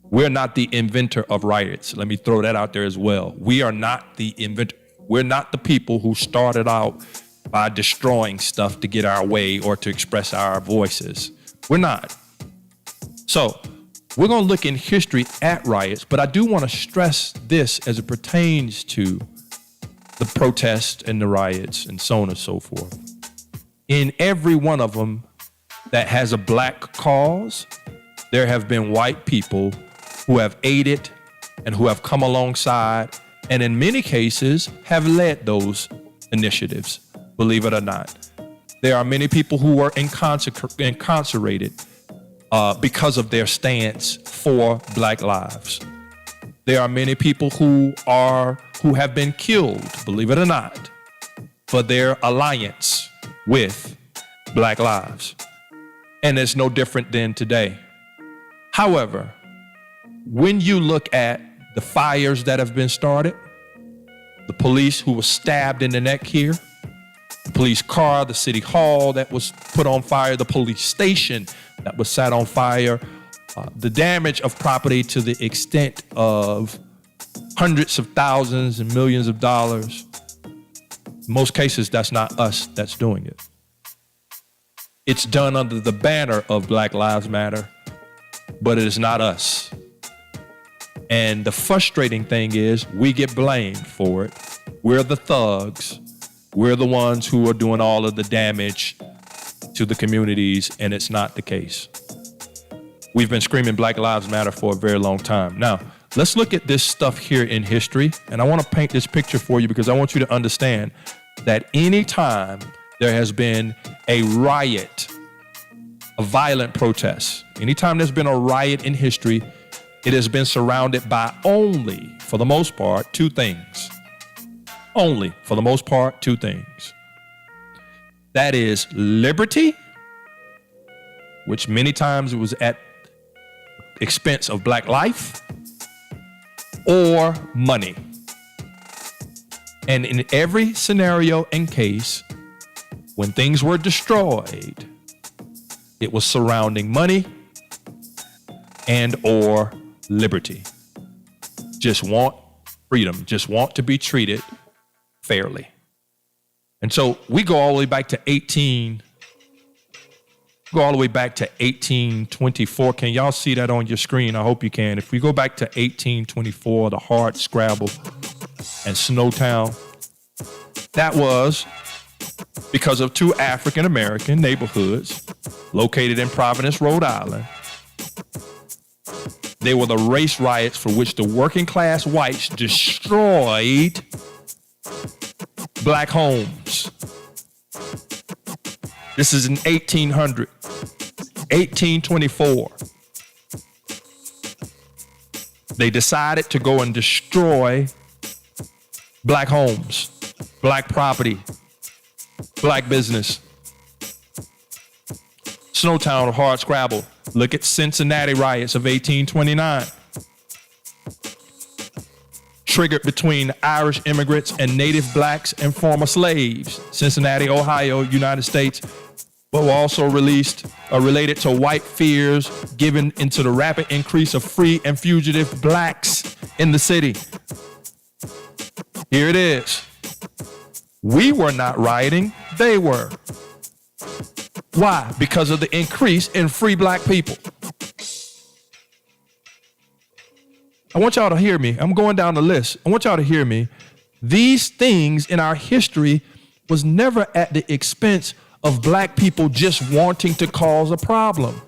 We're not the inventor of riots. Let me throw that out there as well. We are not the inventor. We're not the people who started out by destroying stuff to get our way or to express our voices. We're not. So we're going to look in history at riots, but I do want to stress this as it pertains to the protests and the riots and so on and so forth. In every one of them that has a black cause, there have been white people who have aided and who have come alongside and in many cases have led those initiatives, believe it or not. There are many people who were incarcerated because of their stance for Black lives. There are many people who have been killed, believe it or not, for their alliance with Black lives. And it's no different than today. However, when you look at the fires that have been started, the police who was stabbed in the neck here, the police car, the city hall that was put on fire, the police station that was set on fire, the damage of property to the extent of hundreds of thousands and millions of dollars. In most cases, that's not us that's doing it. It's done under the banner of Black Lives Matter, but it is not us. And the frustrating thing is we get blamed for it. We're the thugs. We're the ones who are doing all of the damage to the communities, and it's not the case. We've been screaming Black Lives Matter for a very long time. Now, let's look at this stuff here in history, and I want to paint this picture for you because I want you to understand that anytime there has been a riot, a violent protest, anytime there's been a riot in history, it has been surrounded by only, for the most part, two things. Only, for the most part, two things. That is liberty, which many times it was at expense of black life, or money. And in every scenario and case, when things were destroyed, it was surrounding money and or liberty. Just want freedom, just want to be treated fairly. And so we go all the way back to 1824. Can y'all see that on your screen? I hope you can. If we go back to 1824, the hard scrabble and Snowtown, that was because of two African American neighborhoods located in Providence, Rhode Island. They were the race riots for which the working class whites destroyed black homes. This is in 1824. They decided to go and destroy black homes, black property, black business. Snowtown or hard scrabble. Look at Cincinnati riots of 1829. Triggered between Irish immigrants and native blacks and former slaves. Cincinnati, Ohio, United States, but were also related to white fears given into the rapid increase of free and fugitive blacks in the city. Here it is. We were not rioting, they were. Why? Because of the increase in free black people. I want y'all to hear me. I'm going down the list. I want y'all to hear me. These things in our history was never at the expense of black people just wanting to cause a problem.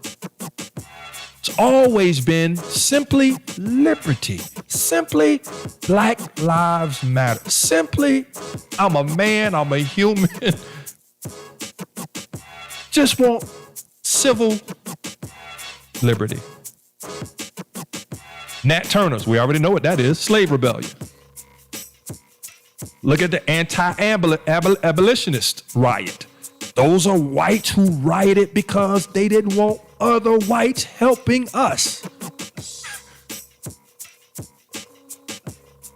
It's always been simply liberty, simply Black Lives Matter, simply I'm a man, I'm a human. Just want civil liberty. Nat Turner's, we already know what that is, slave rebellion. Look at the anti-abolitionist riot. Those are whites who rioted because they didn't want other whites helping us.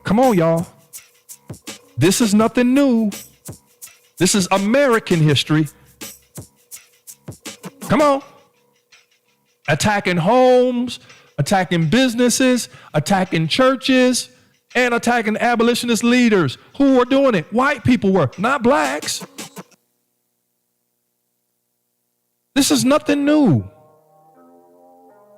Come on, y'all. This is nothing new. This is American history. Come on. Attacking homes, attacking businesses, attacking churches, and attacking abolitionist leaders. Who were doing it? White people were, not blacks. This is nothing new.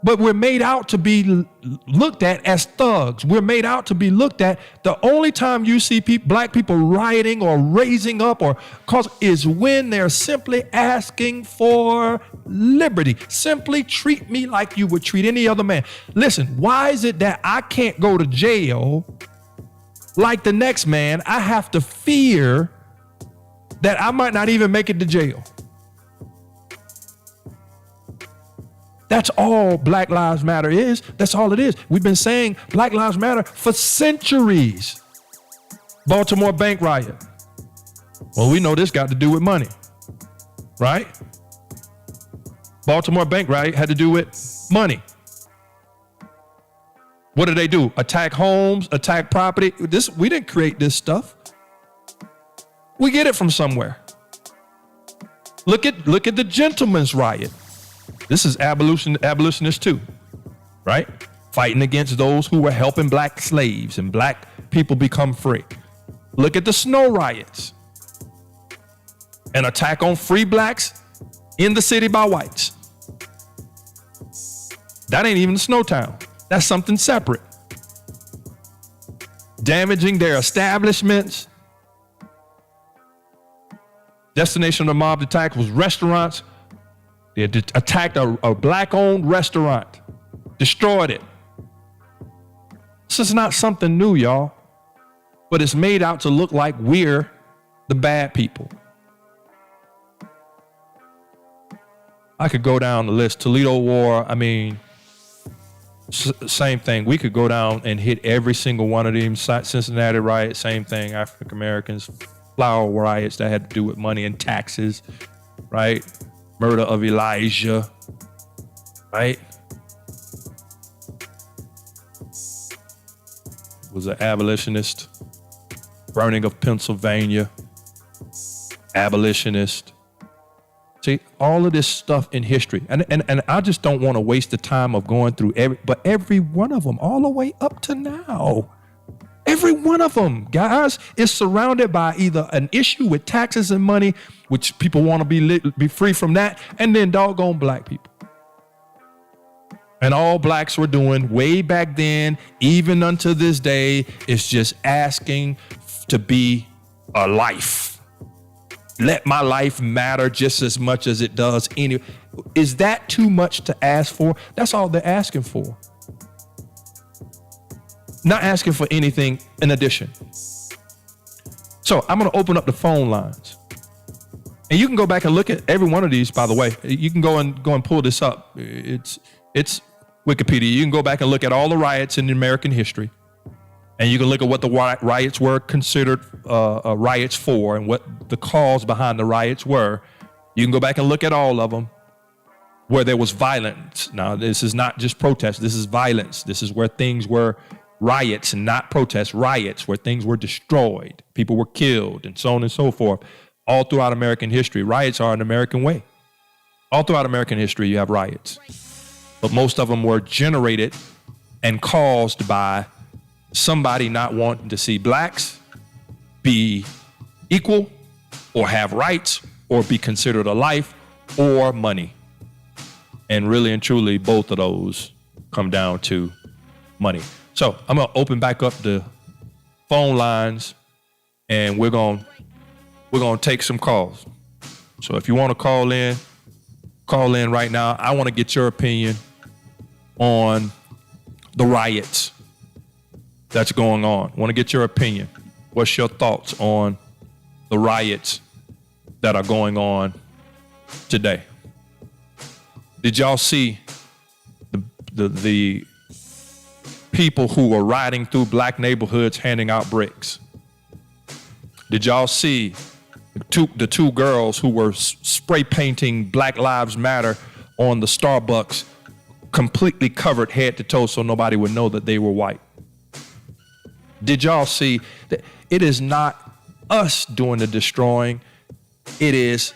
But we're made out to be looked at as thugs. We're made out to be looked at. The only time you see black people rioting or raising up or cause is when they're simply asking for liberty. Simply treat me like you would treat any other man. Listen, why is it that I can't go to jail like the next man? I have to fear that I might not even make it to jail. That's all Black Lives Matter is. That's all it is. We've been saying Black Lives Matter for centuries. Baltimore bank riot. Well, we know this got to do with money, right? Baltimore bank riot had to do with money. What did they do? Attack homes, attack property. We didn't create this stuff. We get it from somewhere. Look at the gentleman's riot. This is abolitionists too, right? Fighting against those who were helping black slaves and black people become free. Look at the snow riots. An attack on free blacks in the city by whites. That ain't even Snowtown. That's something separate. Damaging their establishments. Destination of the mob attack was restaurants. They attacked a black-owned restaurant, destroyed it. This is not something new, y'all, but it's made out to look like we're the bad people. I could go down the list. Toledo War, I mean, same thing. We could go down and hit every single one of them. Cincinnati riot, same thing. African Americans, flower riots that had to do with money and taxes, right? Murder of Elijah, right? Was an abolitionist. Burning of Pennsylvania, abolitionist. See, all of this stuff in history. And I just don't want to waste the time of going through every one of them, all the way up to now. Every one of them, guys, is surrounded by either an issue with taxes and money, which people want to be free from that, and then doggone black people. And all blacks were doing way back then, even unto this day, is just asking to be a life. Let my life matter just as much as it does any. Is that too much to ask for? That's all they're asking for. Not asking for anything in addition. So I'm going to open up the phone lines. And you can go back and look at every one of these, by the way. You can go and pull this up. It's Wikipedia. You can go back and look at all the riots in American history. And you can look at what the riots were considered riots for and what the cause behind the riots were. You can go back and look at all of them where there was violence. Now, this is not just protest. This is violence. This is where things were riots and not protests, riots, where things were destroyed. People were killed and so on and so forth. All throughout American history, riots are an American way. All throughout American history, you have riots. But most of them were generated and caused by somebody not wanting to see blacks be equal or have rights or be considered a life or money. And really and truly, both of those come down to money. So I'm going to open back up the phone lines and we're going to take some calls. So if you want to call in right now. I want to get your opinion on the riots that's going on. I want to get your opinion. What's your thoughts on the riots that are going on today? Did y'all see the people who were riding through black neighborhoods handing out bricks? Did y'all see the two girls who were spray painting Black Lives Matter on the Starbucks, completely covered head to toe so nobody would know that they were white? Did y'all see that it is not us doing the destroying? It is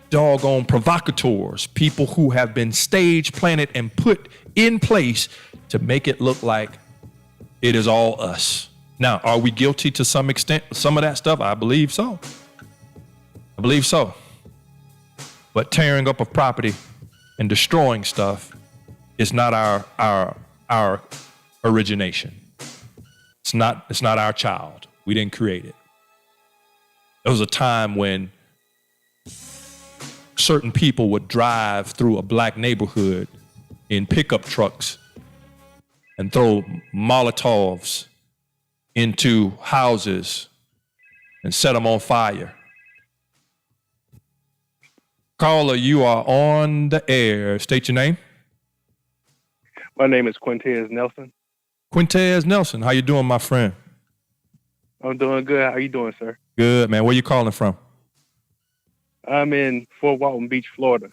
doggone provocateurs, people who have been stage planted and put in place to make it look like it is all us. Now, are we guilty to some extent, some of that stuff? I believe so. I believe so. But tearing up of property and destroying stuff is not our origination. It's not our child. We didn't create it. There was a time when certain people would drive through a black neighborhood in pickup trucks and throw Molotovs into houses and set them on fire. Caller, you are on the air. State your name. My name is Quintez Nelson. Quintez Nelson, how you doing, my friend? I'm doing good. How you doing, sir? Good, man. Where you calling from? I'm in Fort Walton Beach, Florida.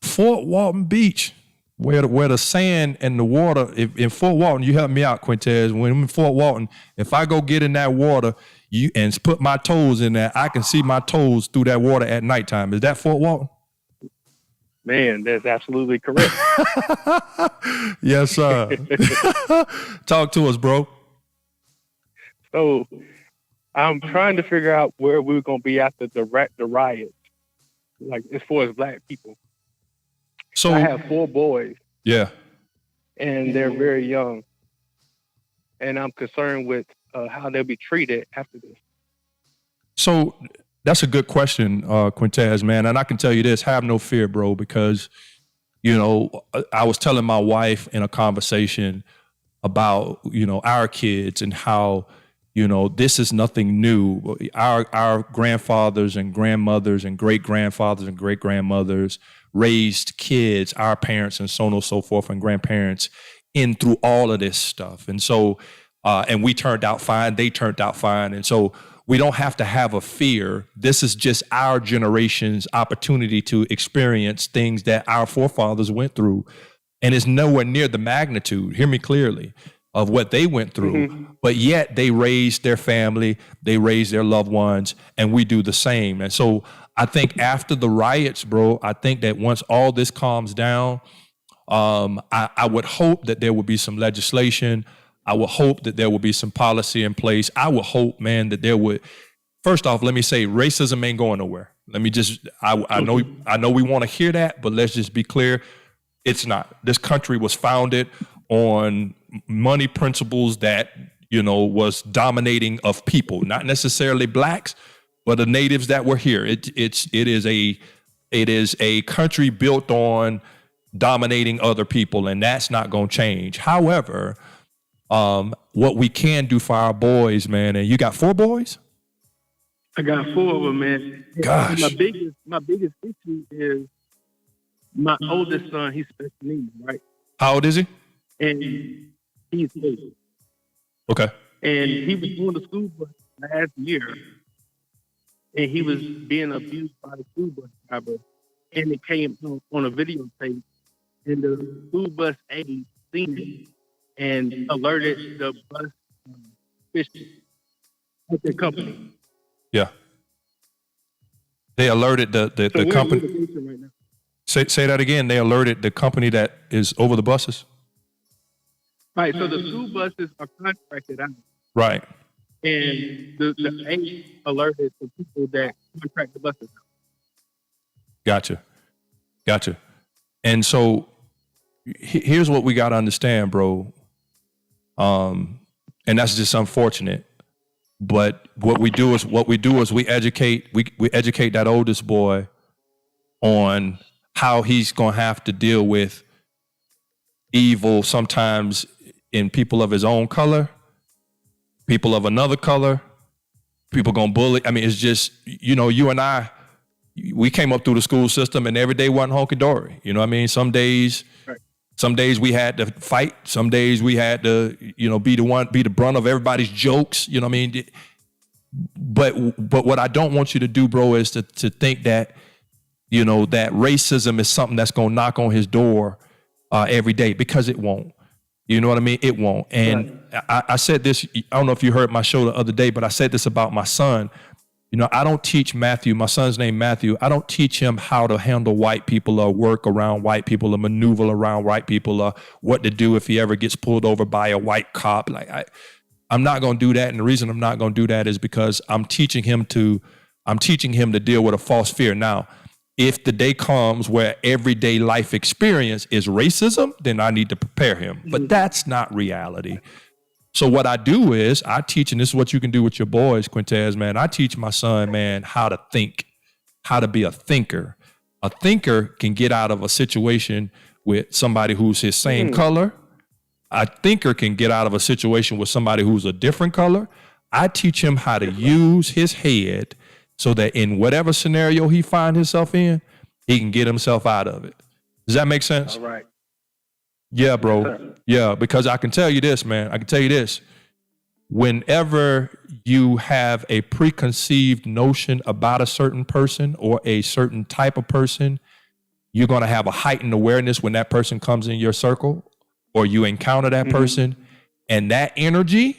Fort Walton Beach, where the sand and the water. In Fort Walton, you help me out, Quintez. When I'm in Fort Walton, if I go get in that water and put my toes in there, I can see my toes through that water at nighttime. Is that Fort Walton? Man, that's absolutely correct. Yes, sir. Talk to us, bro. So I'm trying to figure out where we're going to be after the riots, like as far as black people. So I have 4 boys. Yeah. And they're very young. And I'm concerned with how they'll be treated after this. So that's a good question, Quintez, man. And I can tell you this, have no fear, bro, because, you know, I was telling my wife in a conversation about, you know, our kids and how this is nothing new. Our grandfathers and grandmothers and great-grandfathers and great-grandmothers raised kids, our parents and so on and so forth, and grandparents in through all of this stuff. And so, and we turned out fine, they turned out fine. And so we don't have to have a fear. This is just our generation's opportunity to experience things that our forefathers went through. And it's nowhere near the magnitude, hear me clearly, of what they went through. But yet they raised their family, they raised their loved ones, and we do the same. And so I think after the riots, bro, I think that once all this calms down, I would hope that there would be some legislation. I would hope that there would be some policy in place. I would hope, man, that there would, first off, let me say racism ain't going nowhere. Let me just, I know we want to hear that, but let's just be clear. It's not. This country was founded on money principles that, was dominating of people, not necessarily blacks, but the natives that were here. It is a country built on dominating other people, and that's not going to change. However, what we can do for our boys, man, and you got 4 boys? I got 4 of them, man. Gosh. My biggest issue is my oldest son, he's special needs, right? How old is he? And he's 8. Okay. And he was going to school bus last year, and he was being abused by the school bus driver. And it came on a videotape, and the school bus aide seen it and alerted the bus officials at the company. Yeah. They alerted the company. Right now. Say that again. They alerted the company that is over the buses? Right, so the school buses are contracted out. Right. And the aide alerted the people that contract the buses out. Gotcha. And so here's what we got to understand, bro. And that's just unfortunate. But what we do is we educate that oldest boy on how he's going to have to deal with evil sometimes in people of his own color, people of another color, people going to bully. I mean, it's just, you and I, we came up through the school system and every day wasn't honky-dory. You know what I mean? Some days we had to fight. Some days we had to, be the brunt of everybody's jokes. You know what I mean? But what I don't want you to do, bro, is to think that, that racism is something that's going to knock on his door every day, because it won't. You know what I mean? It won't. And I said this, I don't know if you heard my show the other day, but I said this about my son. I don't teach Matthew, my son's name Matthew, I don't teach him how to handle white people or work around white people or maneuver around white people or what to do if he ever gets pulled over by a white cop. I'm not going to do that. And the reason I'm not going to do that is because I'm teaching him to deal with a false fear. Now, if the day comes where everyday life experience is racism, then I need to prepare him. But that's not reality. So what I do is I teach, and this is what you can do with your boys, Quintez, man. I teach my son, man, how to think, how to be a thinker. A thinker can get out of a situation with somebody who's his same color. A thinker can get out of a situation with somebody who's a different color. I teach him how to use his head so that in whatever scenario he finds himself in, he can get himself out of it. Does that make sense? All right. Yeah, bro. Yeah, because I can tell you this, man. I can tell you this. Whenever you have a preconceived notion about a certain person or a certain type of person, you're going to have a heightened awareness when that person comes in your circle or you encounter that person, and that energy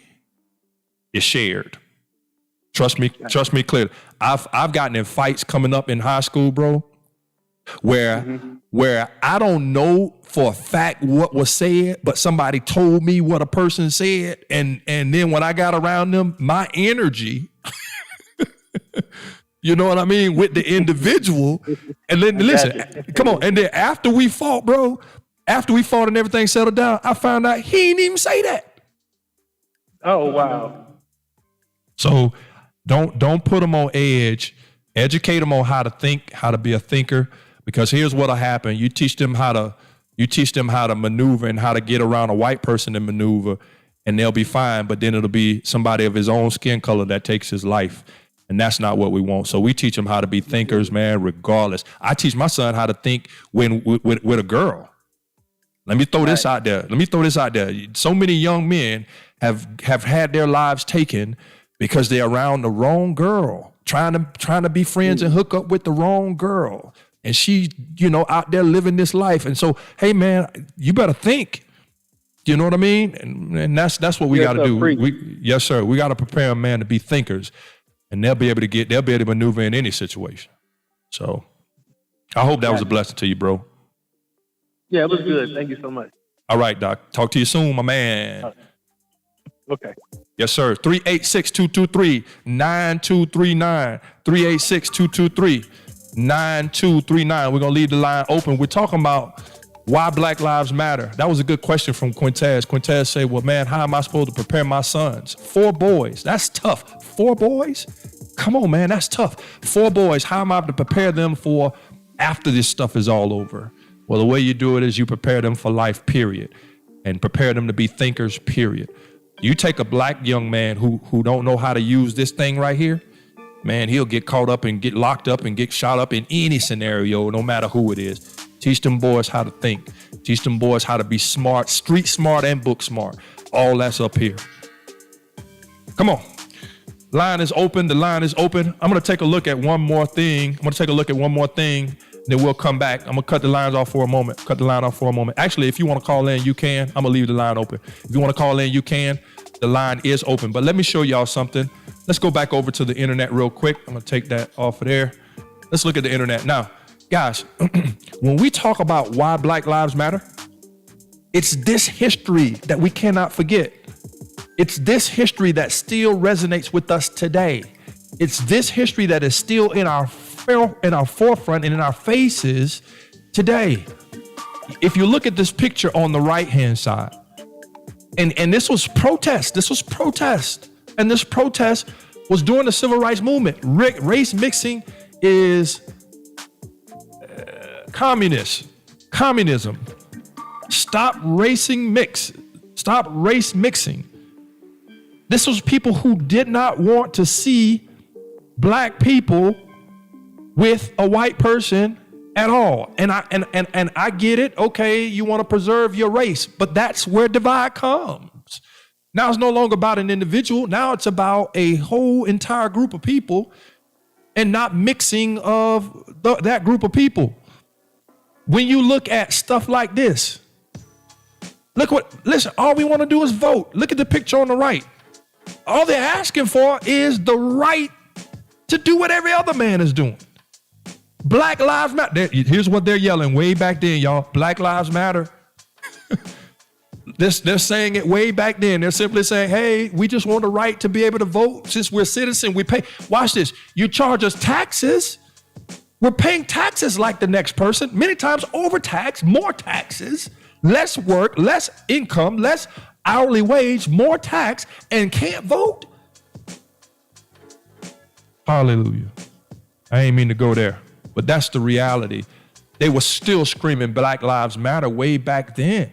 is shared. Trust me clearly. I've gotten in fights coming up in high school, bro, where I don't know for a fact what was said, but somebody told me what a person said, and then when I got around them, my energy, you know what I mean, with the individual, and then listen, come on, and then after we fought, bro, and everything settled down, I found out he didn't even say that. Oh, wow. So don't put them on edge. Educate them on how to think, how to be a thinker, because here's what'll happen. You teach them how to maneuver and how to get around a white person and maneuver. and they'll be fine, but then it'll be somebody of his own skin color that takes his life. And that's not what we want. So we teach them how to be thinkers, man, regardless. I teach my son how to think with a girl. Let me throw this out there. So many young men have had their lives taken because they're around the wrong girl, trying to be friends and hook up with the wrong girl. And she, out there living this life. And so, hey, man, you better think. You know what I mean? And that's what we got to do. Yes, sir. We got to prepare a man to be thinkers, and they'll be able to maneuver in any situation. So I hope that was a blessing to you, bro. Yeah, it was good. Thank you so much. All right, Doc. Talk to you soon, my man. Okay. Yes, sir. 386-223-9239. 386-223-9239. We're going to leave the line open. We're talking about why Black Lives Matter. That was a good question from Quintez. Quintez said, well, man, how am I supposed to prepare my sons? 4 boys. That's tough. 4 boys? Come on, man. That's tough. 4 boys. How am I to prepare them for after this stuff is all over? Well, the way you do it is you prepare them for life, period, and prepare them to be thinkers, period. You take a black young man who don't know how to use this thing right here, man, he'll get caught up and get locked up and get shot up in any scenario, no matter who it is. Teach them boys how to think. Teach them boys how to be smart, street smart and book smart. All that's up here. Come on. Line is open. The line is open. I'm going to take a look at one more thing. Then we'll come back. I'm going to cut the lines off for a moment. Actually, if you want to call in, you can. I'm going to leave the line open. If you want to call in, you can. The line is open. But let me show y'all something. Let's go back over to the internet real quick. I'm going to take that off of there. Let's look at the internet. Now, guys, when we talk about why Black Lives Matter, it's this history that we cannot forget. It's this history that still resonates with us today. It's this history that is still in our forefront and in our faces today. If you look at this picture on the right-hand side, and this was protest. And this protest was during the civil rights movement. Race mixing is communism. Stop race mixing. This was people who did not want to see black people with a white person at all. And I get it. Okay, you want to preserve your race, but that's where divide comes. Now it's no longer about an individual. Now it's about a whole entire group of people and not mixing of that group of people. When you look at stuff like this, listen, all we want to do is vote. Look at the picture on the right. All they're asking for is the right to do what every other man is doing. Black Lives Matter. Here's what they're yelling way back then, y'all. Black Lives Matter. They're saying it way back then. They're simply saying, hey, we just want the right to be able to vote. Since we're citizens, we pay. Watch this. You charge us taxes. We're paying taxes like the next person. Many times overtaxed, more taxes, less work, less income, less hourly wage, more tax, and can't vote. Hallelujah. I ain't mean to go there, but that's the reality. They were still screaming Black Lives Matter way back then.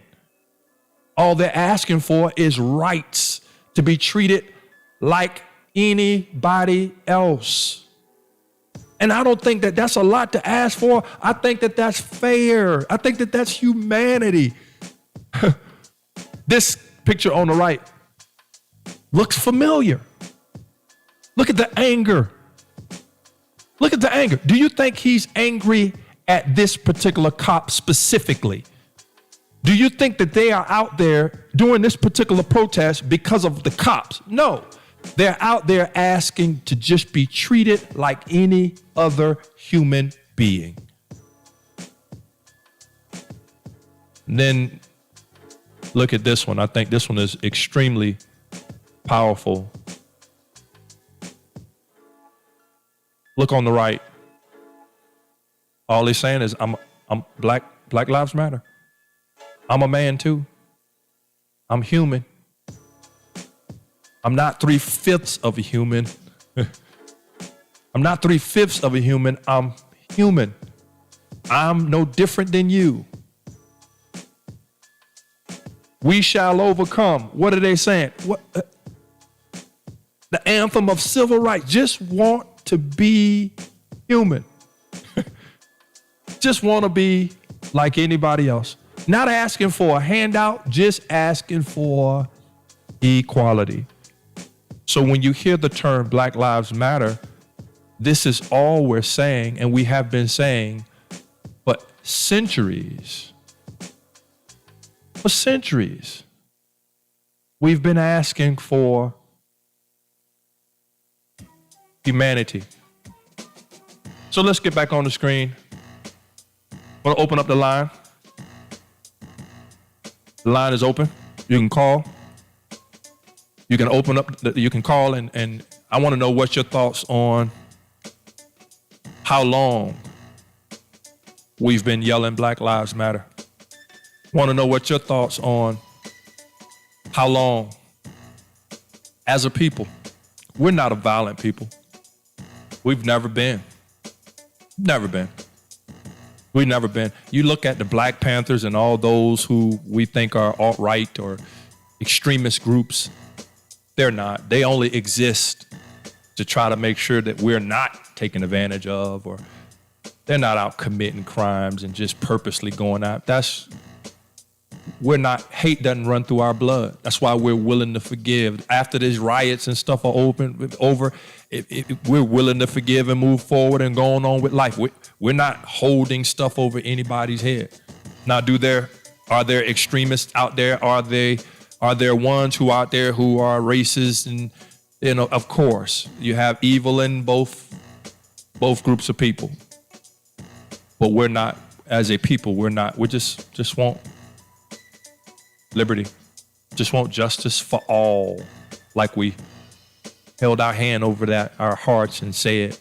All they're asking for is rights to be treated like anybody else. And I don't think that that's a lot to ask for. I think that that's fair. I think that that's humanity. This picture on the right looks familiar. Look at the anger. Look at the anger. Do you think he's angry at this particular cop specifically? Do you think that they are out there doing this particular protest because of the cops? No. They're out there asking to just be treated like any other human being. And then look at this one. I think this one is extremely powerful. Look on the right. All he's saying is, I'm Black Lives Matter. I'm a man too. I'm human. I'm not 3/5 of a human. I'm not 3/5 of a human. I'm human. I'm no different than you. We shall overcome. What are they saying? The anthem of civil rights. Just want to be human. Just want to be like anybody else. Not asking for a handout, just asking for equality. So when you hear the term Black Lives Matter, this is all we're saying, and we have been saying for centuries. For centuries, we've been asking for humanity. So let's get back on the screen. I'm gonna open up the line. The line is open. You can call. You can open up, you can call, and I wanna know what's your thoughts on how long we've been yelling Black Lives Matter. Wanna know what your thoughts on how long, as a people, we're not a violent people. We've never been. Never been. We've never been. You look at the Black Panthers and all those who we think are alt-right or extremist groups, they're not. They only exist to try to make sure that we're not taken advantage of, or they're not out committing crimes and just purposely going out. We're not, hate doesn't run through our blood. That's why we're willing to forgive. After these riots and stuff are over, we're willing to forgive and move forward and going on with life. We're not holding stuff over anybody's head. Now, are there extremists out there? Are there ones who out there who are racist? And of course, you have evil in both groups of people. But we're not, as a people, we just want liberty, just want justice for all, like we held our hand over our hearts and said,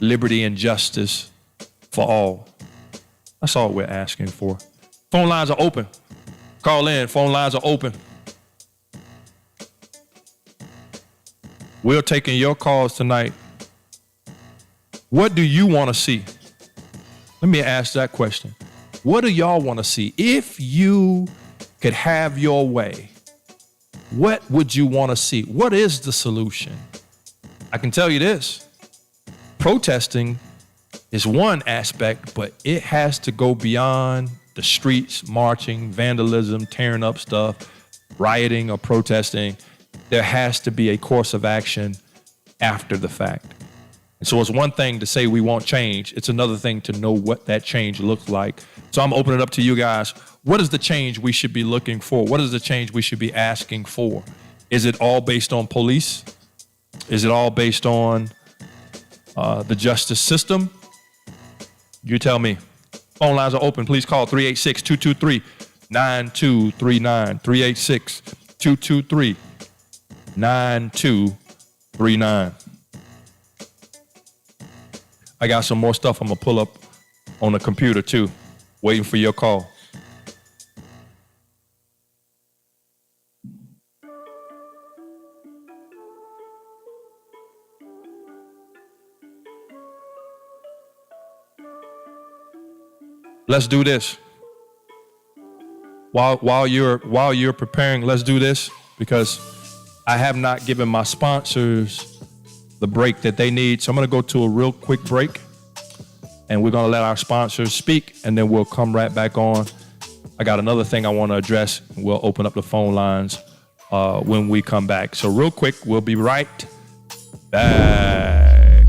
liberty and justice for all. That's all we're asking for. Phone lines are open. Call in. Phone lines are open. We're taking your calls tonight. What do you want to see? Let me ask that question. What do y'all want to see? If you could have your way, what would you want to see? What is the solution? I can tell you this. Protesting is one aspect, but it has to go beyond the streets, marching, vandalism, tearing up stuff, rioting or protesting. There has to be a course of action after the fact. And so it's one thing to say we want change. It's another thing to know what that change looks like. So I'm opening it up to you guys. What is the change we should be looking for? What is the change we should be asking for? Is it all based on police? Is it all based on the justice system? You tell me. Phone lines are open. Please call 386-223-9239. 386-223-9239. I got some more stuff I'm going to pull up on the computer too, waiting for your call. Let's do this. While you're preparing, let's do this, because I have not given my sponsors the break that they need. So I'm going to go to a real quick break, and we're going to let our sponsors speak, and then we'll come right back on. I got another thing I want to address. We'll open up the phone lines when we come back. So real quick, we'll be right back.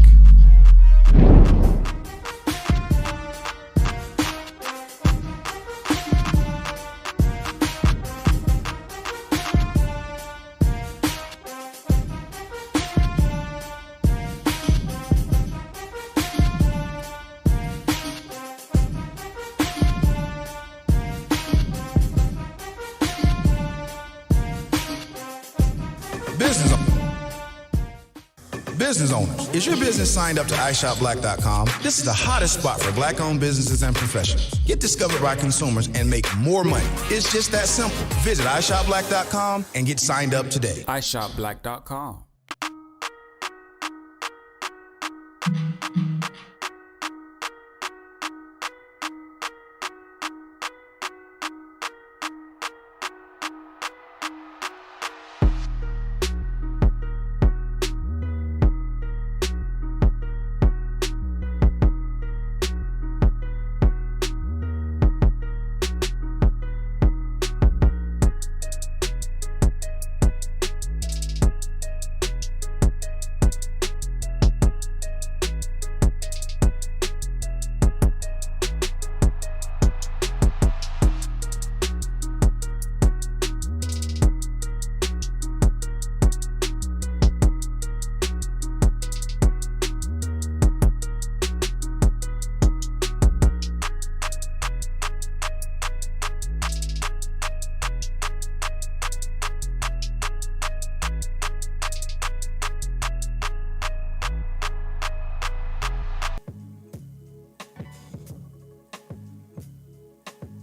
Business owners, is your business signed up to iShopBlack.com? This is the hottest spot for Black-owned businesses and professionals. Get discovered by consumers and make more money. It's just that simple. Visit iShopBlack.com and get signed up today. iShopBlack.com.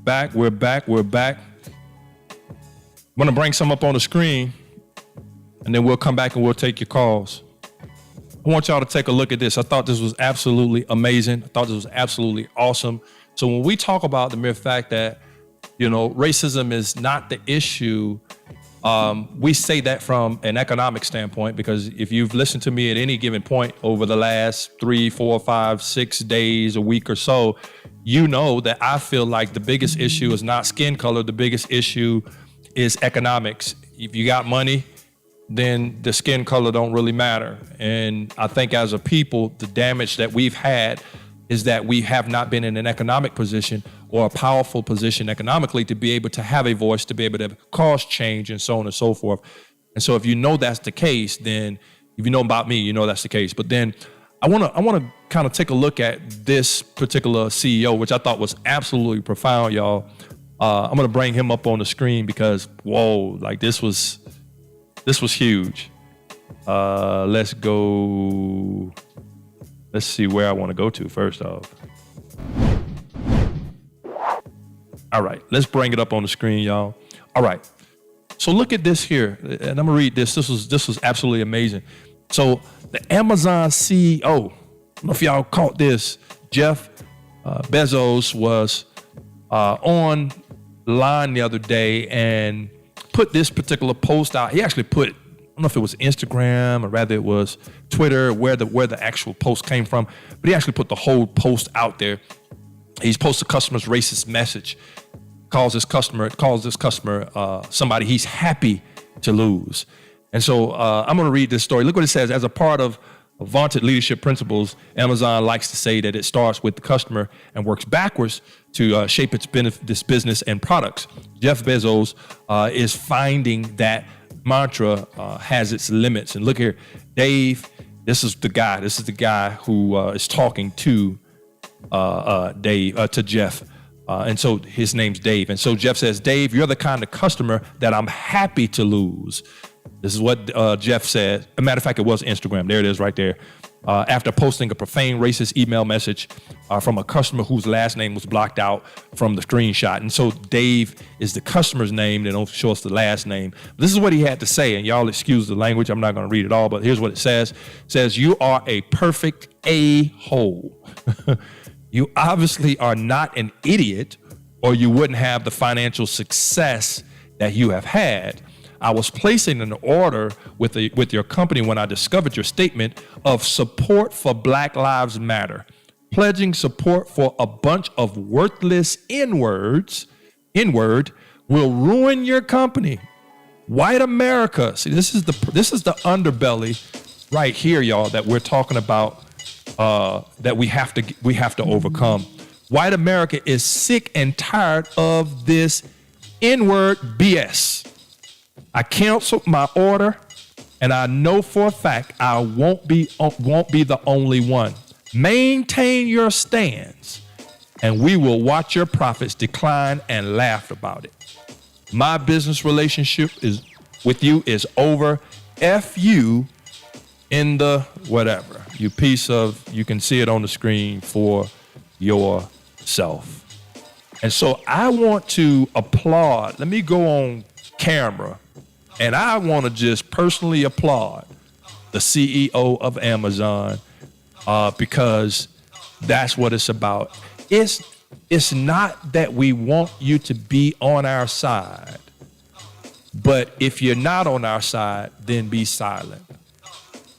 We're back. I'm going to bring some up on the screen, and then we'll come back and we'll take your calls. I want y'all to take a look at this. I thought this was absolutely amazing. I thought this was absolutely awesome. So when we talk about the mere fact that, racism is not the issue, we say that from an economic standpoint, because if you've listened to me at any given point over the last 3, 4, 5, 6 days, a week or so, you know that I feel like the biggest issue is not skin color. The biggest issue is economics. If you got money, then the skin color don't really matter. And I think as a people, the damage that we've had is that we have not been in an economic position or a powerful position economically to be able to have a voice, to be able to cause change and so on and so forth. And so if you know that's the case, then if you know about me, you know that's the case. But then I want to kind of take a look at this particular CEO, which I thought was absolutely profound, y'all. I'm going to bring him up on the screen because, whoa, like this was huge. Let's go. Let's see where I want to go to first off. All right, let's bring it up on the screen, y'all. All right, so look at this here, and I'm gonna read this. This was absolutely amazing. So the Amazon CEO, I don't know if y'all caught this, Jeff Bezos was online the other day and put this particular post out. He actually put, I don't know if it was Instagram or rather it was Twitter, where the actual post came from, but he actually put the whole post out there. He's posted customers racist message, calls this customer somebody he's happy to lose. And so I'm going to read this story. Look what it says. As a part of vaunted leadership principles, Amazon likes to say that it starts with the customer and works backwards to shape its business and products. Jeff Bezos is finding that mantra has its limits. And look here, Dave, this is the guy who is talking to to Jeff. And so his name's Dave. And so Jeff says, Dave, you're the kind of customer that I'm happy to lose. This is what Jeff said. As a matter of fact, it was Instagram. There it is right there. After posting a profane racist email message from a customer whose last name was blocked out from the screenshot. And so Dave is the customer's name. They don't show us the last name. This is what he had to say. And y'all excuse the language. I'm not going to read it all, but here's what it says. It says, you are a perfect a-hole. You obviously are not an idiot, or you wouldn't have the financial success that you have had. I was placing an order with your company when I discovered your statement of support for Black Lives Matter. Pledging support for a bunch of worthless N-word will ruin your company. White America. See, this is the underbelly right here, y'all, that we're talking about. That we have to overcome. White America is sick and tired of this N-word BS. I canceled my order, and I know for a fact I won't be the only one. Maintain your stance, and we will watch your profits decline and laugh about it. My business relationship with you is over. F you in the whatever. You can see it on the screen for yourself. And so I want to applaud. Let me go on camera, and I want to just personally applaud the CEO of Amazon because that's what it's about. It's not that we want you to be on our side, but if you're not on our side, then be silent.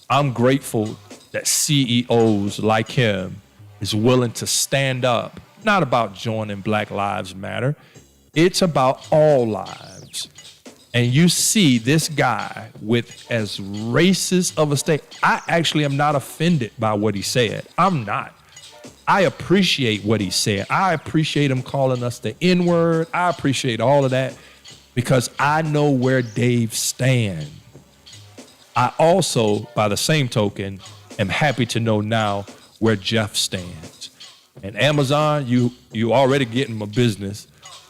I'm grateful that CEOs like him is willing to stand up. Not about joining Black Lives Matter. It's about all lives. And you see this guy with as racist of a state. I actually am not offended by what he said. I'm not. I appreciate what he said. I appreciate him calling us the N-word. I appreciate all of that because I know where Dave stands. I also, by the same token, am happy to know now where Jeff stands. And Amazon, you already getting my business.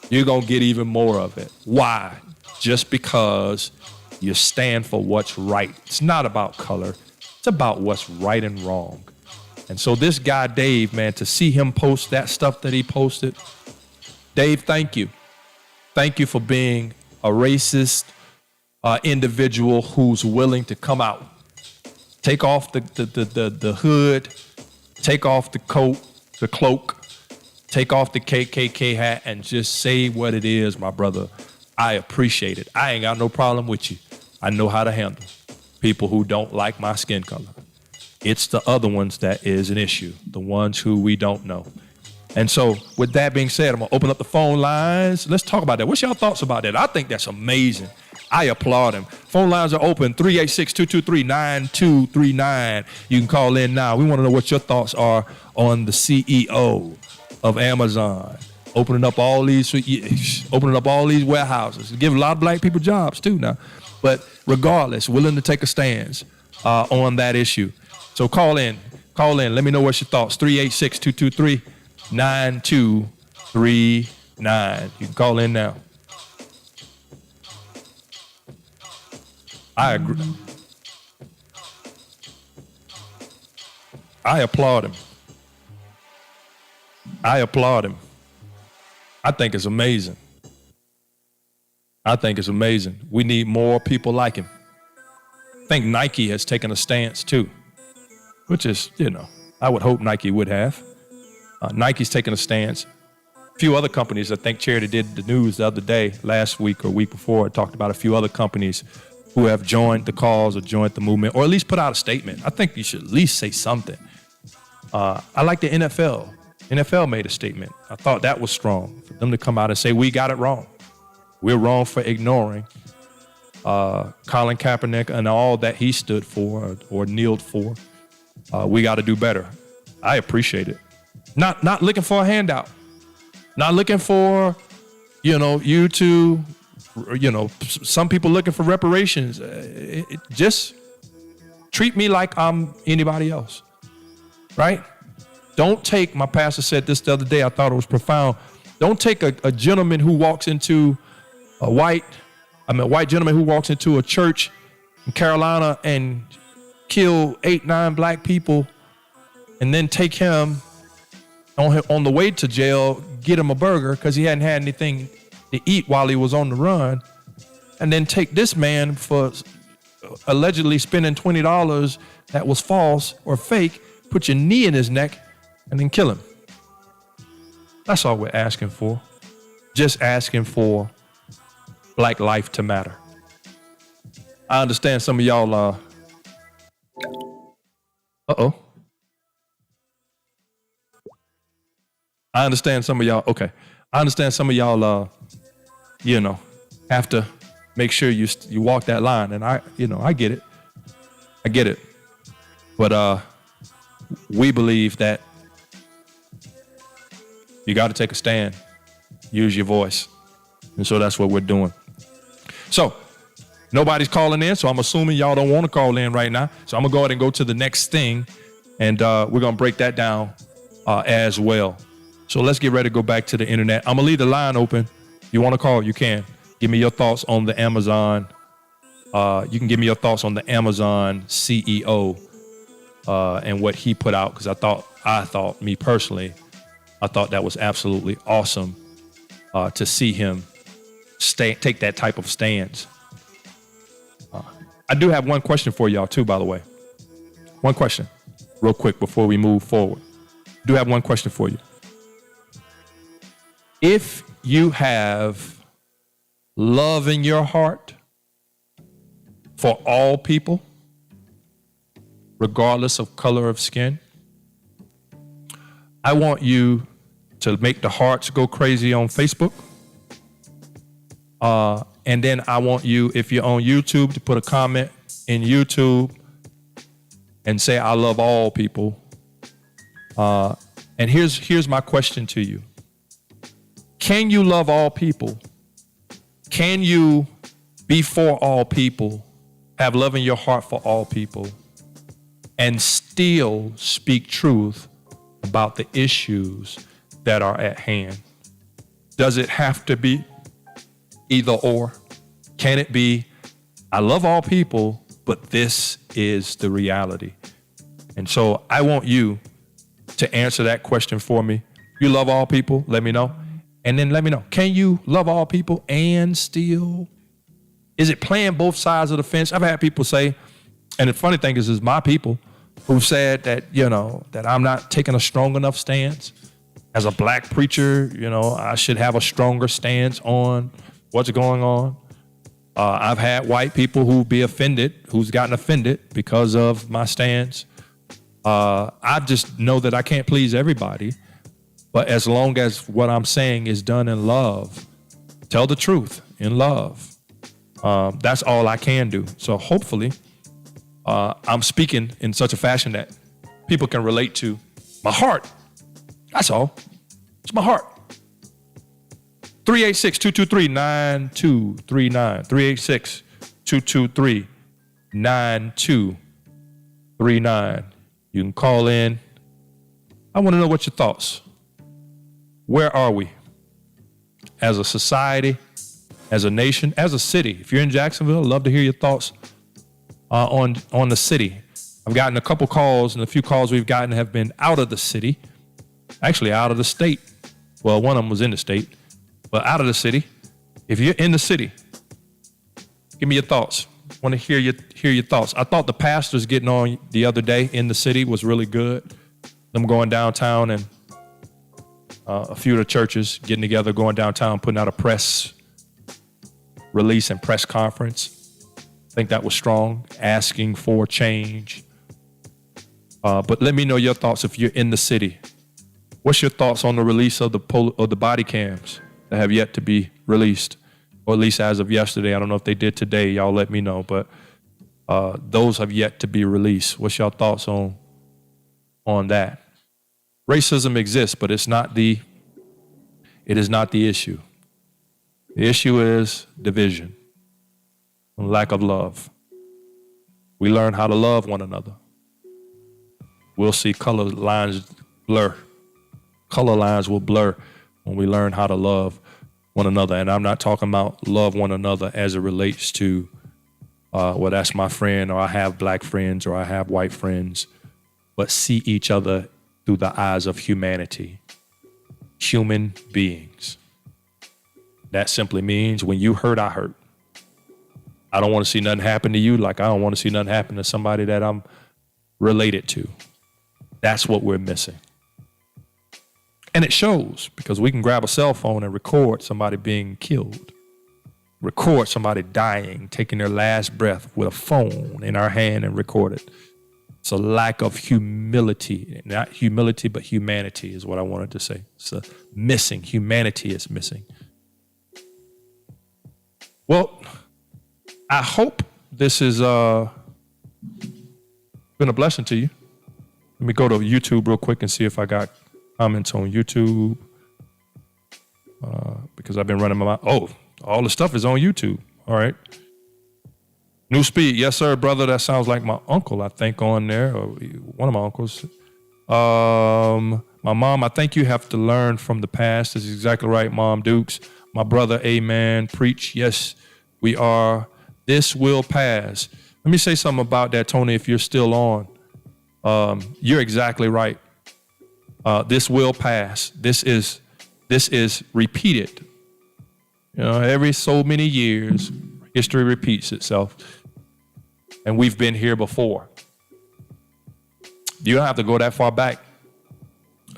You're going to get even more of it. Why? Just because you stand for what's right. It's not about color. It's about what's right and wrong. And so this guy, Dave, man, to see him post that stuff that he posted, Dave, thank you. Thank you for being a racist individual who's willing to come out. Take off the hood, take off the coat, the cloak, take off the KKK hat, and just say what it is, my brother. I appreciate it. I ain't got no problem with you. I know how to handle people who don't like my skin color. It's the other ones that is an issue, the ones who we don't know. And so with that being said, I'm gonna open up the phone lines. Let's talk about that. What's y'all thoughts about that? I think that's amazing. I applaud him. Phone lines are open, 386-223-9239. You can call in now. We wanna know what your thoughts are on the CEO of Amazon, opening up all these warehouses, give a lot of black people jobs too now. But regardless, willing to take a stance on that issue. So call in. Let me know what's your thoughts. 386-223-9239. You can call in now. I agree. I applaud him. I think it's amazing. We need more people like him. I think Nike has taken a stance too, which is, I would hope Nike would have. Nike's taken a stance. A few other companies, I think Charity did the news the other day, last week or week before, talked about a few other companies who have joined the cause or joined the movement, or at least put out a statement. I think you should at least say something. I like the NFL. NFL made a statement. I thought that was strong for them to come out and say, we got it wrong. We're wrong for ignoring Colin Kaepernick and all that he stood for or kneeled for. We got to do better. I appreciate it. Not looking for a handout. Not looking for, you to, some people looking for reparations. Just treat me like I'm anybody else, right? Don't take, my pastor said this the other day, I thought it was profound. Don't take a gentleman who walks into a white gentleman who walks into a church in Carolina and kill 8-9 black people and then take him on the way to jail, get him a burger because he hadn't had anything to eat while he was on the run, and then take this man for allegedly spending $20 that was false or fake, put your knee in his neck, and then kill him. That's all we're asking for. Just asking for black life to matter. I understand some of y'all I understand some of y'all have to make sure you walk that line, and I get it. But we believe that you got to take a stand, use your voice. And so that's what we're doing. So nobody's calling in, so I'm assuming y'all don't want to call in right now. So I'm going to go ahead and go to the next thing, and we're going to break that down as well. So let's get ready to go back to the internet. I'm going to leave the line open. If you want to call, you can. Give me your thoughts on the Amazon. You can give me your thoughts on the Amazon CEO and what he put out, because I thought, me personally, I thought that was absolutely awesome to see him take that type of stance. I do have one question for y'all too, by the way. One question, real quick, before we move forward. I do have one question for you. If you have love in your heart for all people, regardless of color of skin, I want you to make the hearts go crazy on Facebook. And then I want you, if you're on YouTube, to put a comment in YouTube and say, I love all people. And here's my question to you. Can you love all people? Can you be for all people, have love in your heart for all people, and still speak truth about the issues that are at hand? Does it have to be either or? Can it be, I love all people, but this is the reality? And so I want you to answer that question for me. You love all people? Let me know. And then let me know, can you love all people and still, is it playing both sides of the fence? I've had people say, and the funny thing is my people who said that, that I'm not taking a strong enough stance. As a black preacher, I should have a stronger stance on what's going on. I've had white people who's gotten offended because of my stance. I just know that I can't please everybody. But as long as what I'm saying is done in love, tell the truth in love, that's all I can do. So hopefully I'm speaking in such a fashion that people can relate to my heart. That's all. It's my heart. 386-223-9239. 386-223-9239. You can call in. I want to know what your thoughts. Where are we? As a society, as a nation, as a city. If you're in Jacksonville, I'd love to hear your thoughts on the city. I've gotten a couple calls, and the few calls we've gotten have been out of the city. Actually, out of the state. Well, one of them was in the state, but out of the city. If you're in the city, give me your thoughts. I want to hear your thoughts. I thought the pastors getting on the other day in the city was really good. Them going downtown and a few of the churches getting together, going downtown, putting out a press release and press conference. I think that was strong, asking for change. But let me know your thoughts if you're in the city. What's your thoughts on the release of the body cams that have yet to be released, or at least as of yesterday? I don't know if they did today. Y'all let me know, but those have yet to be released. What's your thoughts on that? Racism exists, but it is not the issue. The issue is division and lack of love. We learn how to love one another. We'll see color lines blur. Color lines will blur when we learn how to love one another. And I'm not talking about love one another as it relates to, that's my friend, or I have black friends, or I have white friends, but see each other through the eyes of humanity, human beings. That simply means when you hurt, I hurt. I don't want to see nothing happen to you like I don't want to see nothing happen to somebody that I'm related to. That's what we're missing. And it shows, because we can grab a cell phone and record somebody being killed, record somebody dying, taking their last breath with a phone in our hand and record it. It's a lack of humility, not humility, but humanity is what I wanted to say. It's missing. Humanity is missing. Well, I hope this has been a blessing to you. Let me go to YouTube real quick and see if I got comments on YouTube, because I've been running my mouth. Oh, all the stuff is on YouTube. All right. New Speed. Yes, sir, brother. That sounds like my uncle, I think, on there, or one of my uncles. My mom, I think you have to learn from the past. That's exactly right, Mom Dukes. My brother, amen. Preach. Yes, we are. This will pass. Let me say something about that, Tony, if you're still on. You're exactly right. This will pass. This is repeated. Every so many years, history repeats itself. And we've been here before. You don't have to go that far back.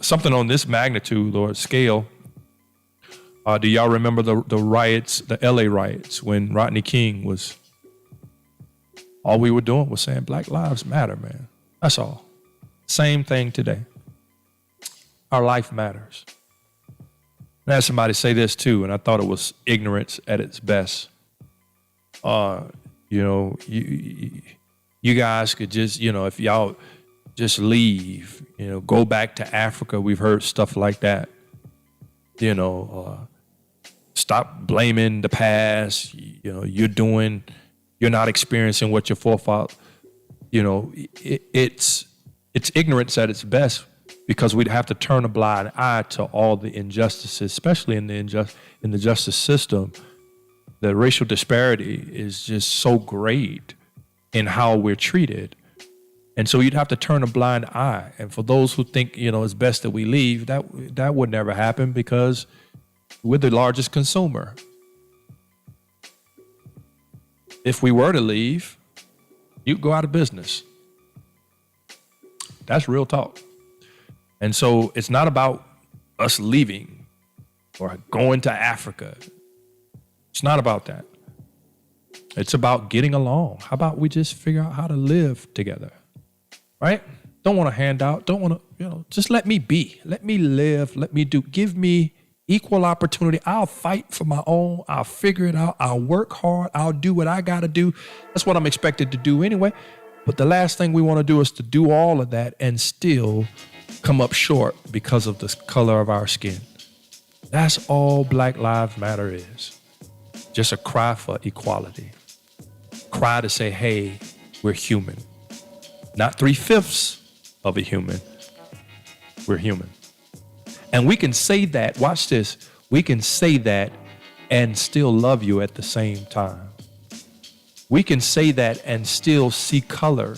Something on this magnitude or scale. Do y'all remember the riots, the LA riots, when Rodney King was, all we were doing was saying Black Lives Matter, man. That's all. Same thing today. Our life matters. I had somebody say this too, and I thought it was ignorance at its best. You guys could just, if y'all just leave, go back to Africa. We've heard stuff like that. Stop blaming the past. You're not experiencing what your forefathers. It's ignorance at its best, because we'd have to turn a blind eye to all the injustices, especially in the justice system. The racial disparity is just so great in how we're treated. And so you'd have to turn a blind eye. And for those who think, it's best that we leave, that would never happen, because We're the largest consumer. If we were to leave, you'd go out of business. That's real talk. And so it's not about us leaving or going to Africa. It's not about that. It's about getting along. How about we just figure out how to live together, right? Don't want a handout. Don't want to, just let me be. Let me live. Let me do. Give me equal opportunity. I'll fight for my own. I'll figure it out. I'll work hard. I'll do what I got to do. That's what I'm expected to do anyway. But the last thing we want to do is to do all of that and still come up short because of the color of our skin. That's all Black Lives Matter is. Just a cry for equality. Cry to say, hey, we're human. Not 3/5 of a human. We're human. And we can say that, watch this, we can say that and still love you at the same time. We can say that and still see color.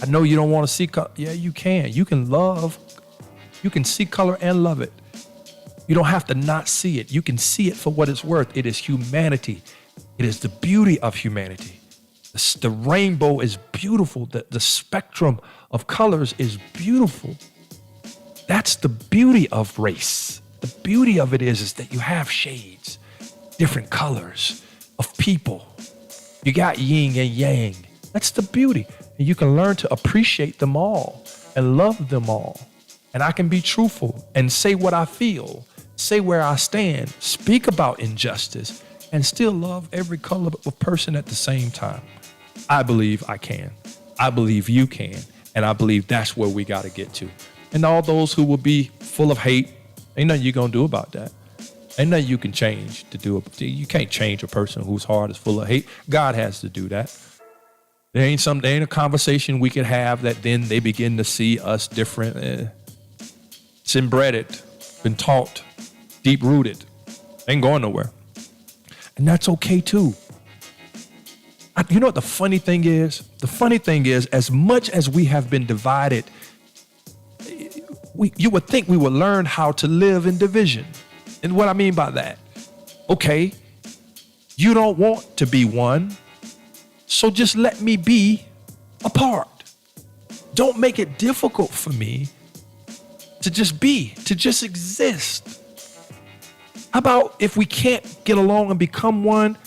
I know you don't want to see color. Yeah, you can. You can see color and love it. You don't have to not see it. You can see it for what it's worth. It is humanity. It is the beauty of humanity. The rainbow is beautiful. The spectrum of colors is beautiful. That's the beauty of race. The beauty of it is that you have shades, different colors of people. You got yin and yang. That's the beauty. And you can learn to appreciate them all and love them all. And I can be truthful and say what I feel, say where I stand, speak about injustice, and still love every color of person at the same time. I believe I can. I believe you can. And I believe that's where we got to get to. And all those who will be full of hate, ain't nothing you going to do about that. Ain't nothing you can change to do it. You can't change a person whose heart is full of hate. God has to do that. There ain't a conversation we could have that then they begin to see us different. It's embedded, been taught, deep-rooted. Ain't going nowhere. And that's okay too. You know what the funny thing is? The funny thing is, as much as we have been divided, you would think we would learn how to live in division. And what I mean by that, okay, you don't want to be one, so just let me be apart. Don't make it difficult for me to just be, to just exist. How about if we can't get along and become one?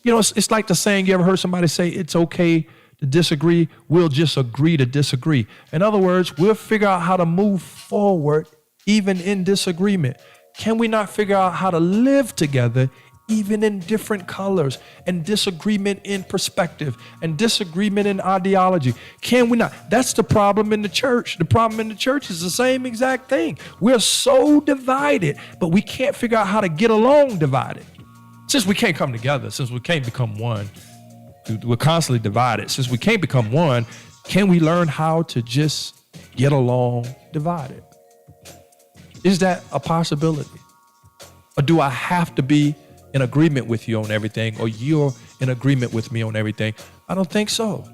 It's like the saying, you ever heard somebody say, it's okay to disagree, we'll just agree to disagree. In other words, we'll figure out how to move forward even in disagreement. Can we not figure out how to live together even in different colors and disagreement in perspective and disagreement in ideology? Can we not? That's the problem in the church. The problem in the church is the same exact thing. We're so divided, but we can't figure out how to get along divided. Since we can't come together, since we can't become one, we're constantly divided. Since we can't become one, can we learn how to just get along divided? Is that a possibility? Or do I have to be in agreement with you on everything, or you're in agreement with me on everything? I don't think so.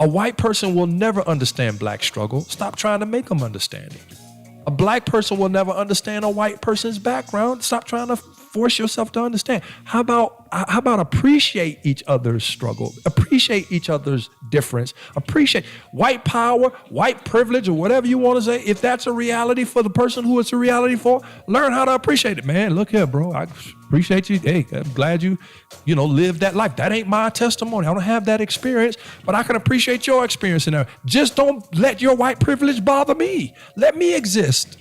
A white person will never understand black struggle. Stop trying to make them understand it. A black person will never understand a white person's background. Stop trying to force yourself to understand. How about appreciate each other's struggle? Appreciate each other's difference. Appreciate white power, white privilege, or whatever you want to say. If that's a reality for the person who it's a reality for, learn how to appreciate it. Man, look here, bro. I appreciate you. Hey, I'm glad you lived that life. That ain't my testimony. I don't have that experience, but I can appreciate your experience in there. Just don't let your white privilege bother me. Let me exist.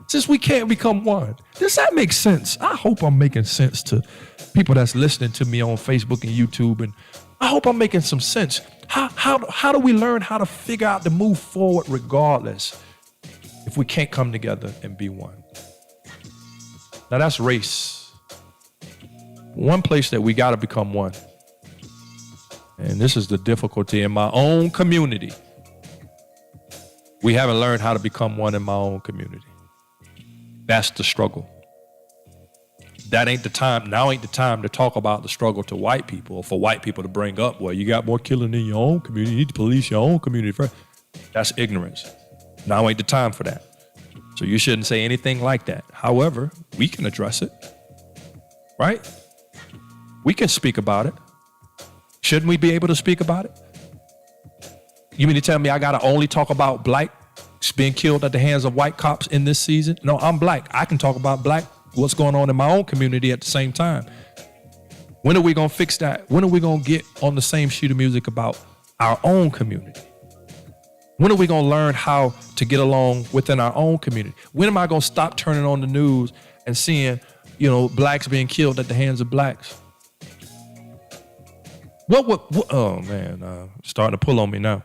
Since we can't become one. Does that make sense? I hope I'm making sense to people that's listening to me on Facebook and YouTube, and I hope I'm making some sense. How do we learn how to figure out to move forward regardless if we can't come together and be one? Now that's race. One place that we got to become one, and this is the difficulty in my own community. We haven't learned how to become one in my own community. That's the struggle. That ain't the time. Now ain't the time to talk about the struggle to white people, or for white people to bring up, well, you got more killing in your own community. You need to police your own community first. That's ignorance. Now ain't the time for that. So you shouldn't say anything like that. However, we can address it, right? We can speak about it. Shouldn't we be able to speak about it? You mean to tell me I got to only talk about blacks being killed at the hands of white cops in this season? No, I'm black. I can talk about what's going on in my own community at the same time. When are we going to fix that? When are we going to get on the same sheet of music about our own community? When are we going to learn how to get along within our own community? When am I going to stop turning on the news and seeing, blacks being killed at the hands of blacks? Oh man, starting to pull on me now.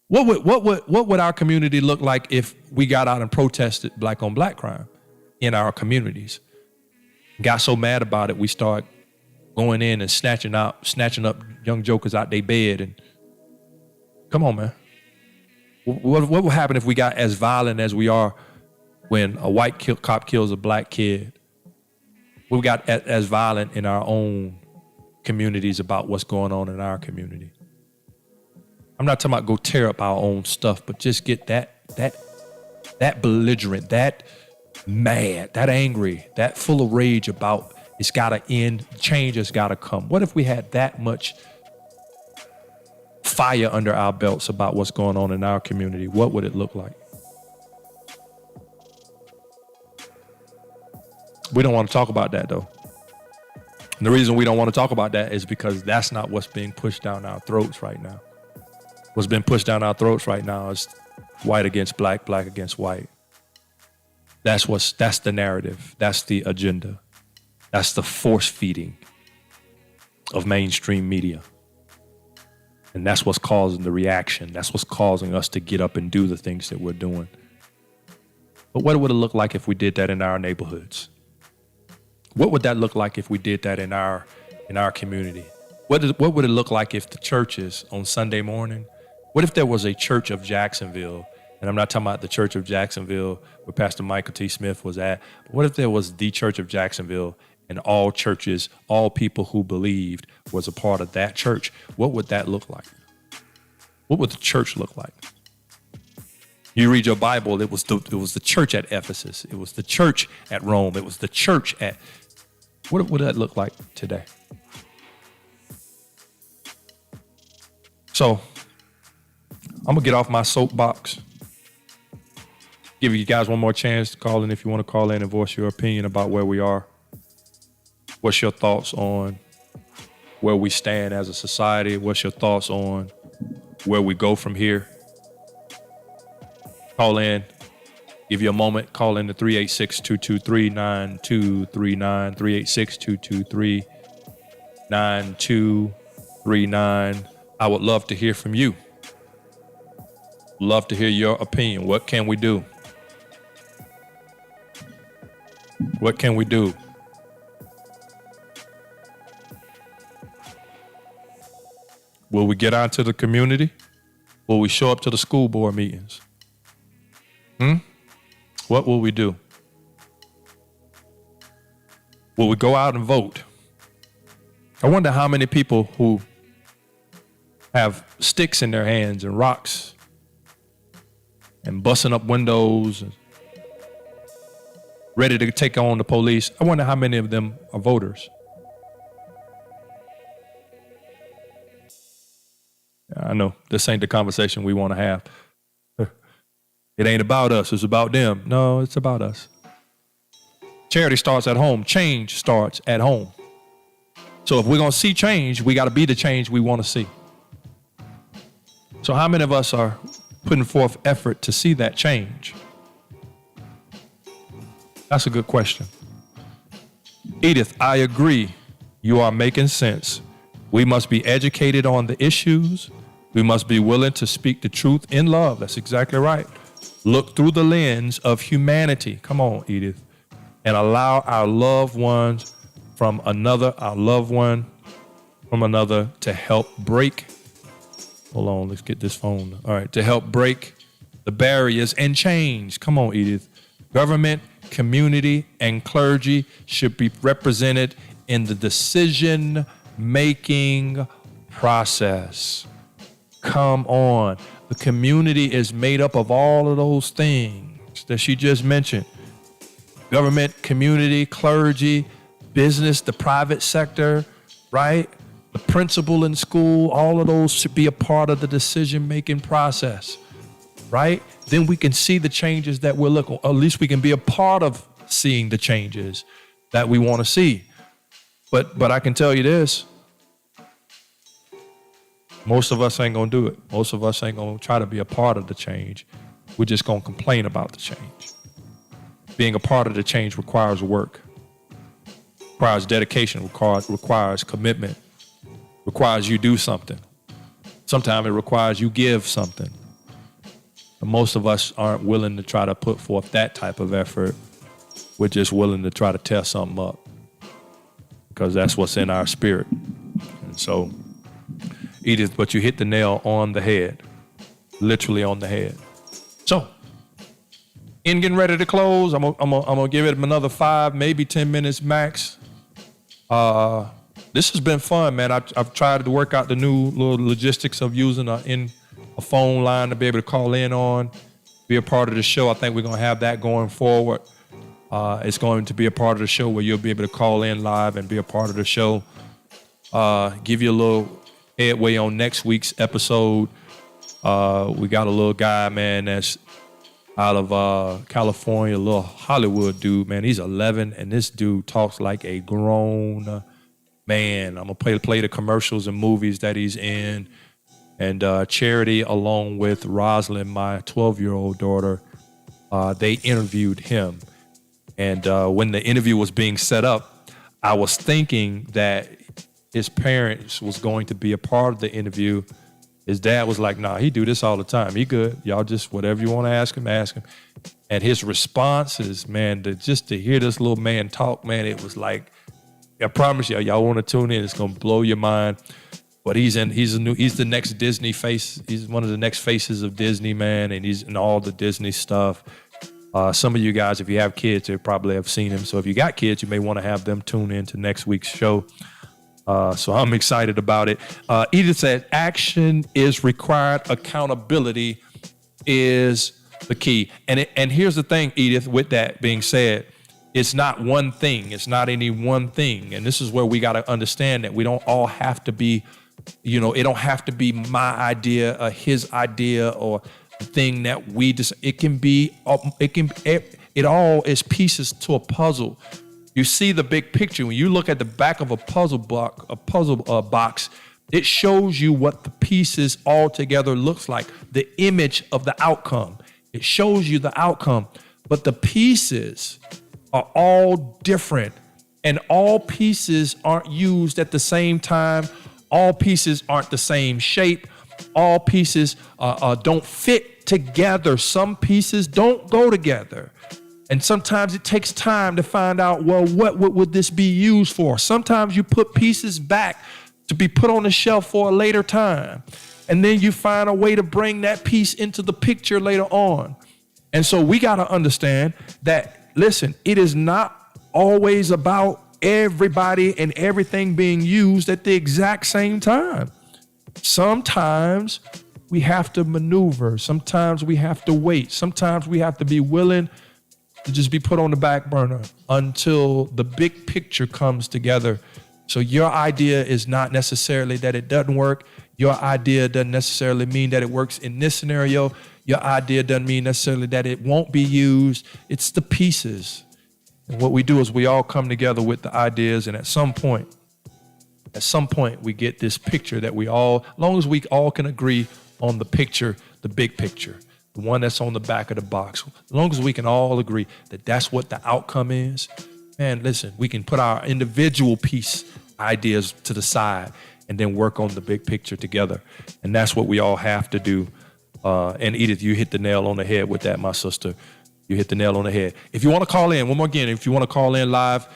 What would our community look like if we got out and protested black on black crime in our communities? Got so mad about it, we start going in and snatching up young jokers out their bed. And come on, man. What will happen if we got as violent as we are when a white cop kills a black kid? We got as violent in our own communities about what's going on in our community. I'm not talking about go tear up our own stuff, but just get that belligerent, that mad, that angry, that full of rage about it's got to end, change has got to come. What if we had that much fire under our belts about what's going on in our community? What would it look like? We don't want to talk about that, though. And the reason we don't want to talk about that is because that's not what's being pushed down our throats right now. What's been pushed down our throats right now is white against black, black against white. That's the narrative. That's the agenda. That's the force feeding of mainstream media. And that's what's causing the reaction. That's what's causing us to get up and do the things that we're doing. But what would it look like if we did that in our neighborhoods? What would that look like if we did that in our community? What would it look like if the churches on Sunday morning, what if there was a Church of Jacksonville? And I'm not talking about the Church of Jacksonville where Pastor Michael T. Smith was at. But what if there was the Church of Jacksonville and all churches, all people who believed was a part of that church? What would that look like? What would the church look like? You read your Bible, it was the church at Ephesus. It was the church at Rome. It was the church at... What would that look like today? So, I'm going to get off my soapbox. Give you guys one more chance to call in if you want to call in and voice your opinion about where we are. What's your thoughts on where we stand as a society? What's your thoughts on where we go from here? Call in. Give you a moment. Call in to 386-223-9239, 386-223-9239. I would love to hear from you. Love to hear your opinion. What can we do? What can we do? Will we get out to the community? Will we show up to the school board meetings? What will we do? Will we go out and vote? I wonder how many people who have sticks in their hands and rocks and busting up windows and ready to take on the police. I wonder how many of them are voters. I know this ain't the conversation we want to have. It ain't about us, it's about them. No, it's about us. Charity starts at home. Change starts at home. So if we're going to see change, we got to be the change we want to see. So how many of us are putting forth effort to see that change? That's a good question. Edith, I agree. You are making sense. We must be educated on the issues. We must be willing to speak the truth in love. That's exactly right. Look through the lens of humanity. Come on, Edith. And allow our loved ones from another, to help break. Hold on, let's get this phone. All right, to help break the barriers and change. Come on, Edith. Government, community, and clergy should be represented in the decision-making process. Come on. The community is made up of all of those things. folks that she just mentioned. Government, community, clergy, business, the private sector, right? The principal in school, all of those should be a part of the decision-making process, right? Then we can see the changes that we're looking, or at least we can be a part of seeing the changes that we want to see. But I can tell you this, most of us ain't gonna do it. Most of us ain't gonna try to be a part of the change. We're just gonna complain about the change. Being a part of the change requires work, requires dedication, requires commitment, requires you do something. Sometimes it requires you give something. But most of us aren't willing to try to put forth that type of effort. We're just willing to try to tear something up because that's what's in our spirit. And so, Edith, but you hit the nail on the head, literally on the head. So, in getting ready to close, I'm gonna give it another 5, maybe 10 minutes max. This has been fun, man. I've tried to work out the new little logistics of using a phone line to be able to call in on, be a part of the show. I think we're gonna have that going forward. It's going to be a part of the show where you'll be able to call in live and be a part of the show. Give you a little headway on next week's episode. We got a little guy, man, that's out of California, a little Hollywood dude, man. He's 11, and this dude talks like a grown man. I'm gonna play the commercials and movies that he's in. And Charity, along with Rosalind, my 12-year-old daughter, they interviewed him. And when the interview was being set up, I was thinking that his parents was going to be a part of the interview. His dad was like, nah, he do this all the time. He good. Y'all just, whatever you want to ask him, ask him. And his responses, man, just to hear this little man talk, man, it was like, I promise y'all want to tune in. It's going to blow your mind. But he's the next Disney face. He's one of the next faces of Disney, man. And he's in all the Disney stuff. Some of you guys, if you have kids, they probably have seen him. So if you got kids, you may want to have them tune in to next week's show. So I'm excited about it. Edith said, action is required. Accountability is the key. And here's the thing, Edith, with that being said, it's not one thing. It's not any one thing. And this is where we got to understand that we don't all have to be, it don't have to be my idea or his idea or the thing that we just, it all is pieces to a puzzle. You see the big picture. When you look at the back of a puzzle box, it shows you what the pieces all together looks like, the image of the outcome. It shows you the outcome, but the pieces are all different, and all pieces aren't used at the same time. All pieces aren't the same shape. All pieces don't fit together. Some pieces don't go together. And sometimes it takes time to find out, well, what would this be used for? Sometimes you put pieces back to be put on the shelf for a later time. And then you find a way to bring that piece into the picture later on. And so we got to understand that, listen, it is not always about everybody and everything being used at the exact same time. Sometimes we have to maneuver. Sometimes we have to wait. Sometimes we have to be willing to just be put on the back burner until the big picture comes together. So your idea is not necessarily that it doesn't work. Your idea doesn't necessarily mean that it works in this scenario. Your idea doesn't mean necessarily that it won't be used. It's the pieces. And what we do is we all come together with the ideas, and at some point we get this picture that we all, as long as we all can agree on the picture, the big picture, the one that's on the back of the box, as long as we can all agree that that's what the outcome is, man, listen, we can put our individual piece ideas to the side and then work on the big picture together. And that's what we all have to do. And Edith, you hit the nail on the head with that, my sister. You hit the nail on the head. If you want to call in, one more again, if you want to call in live,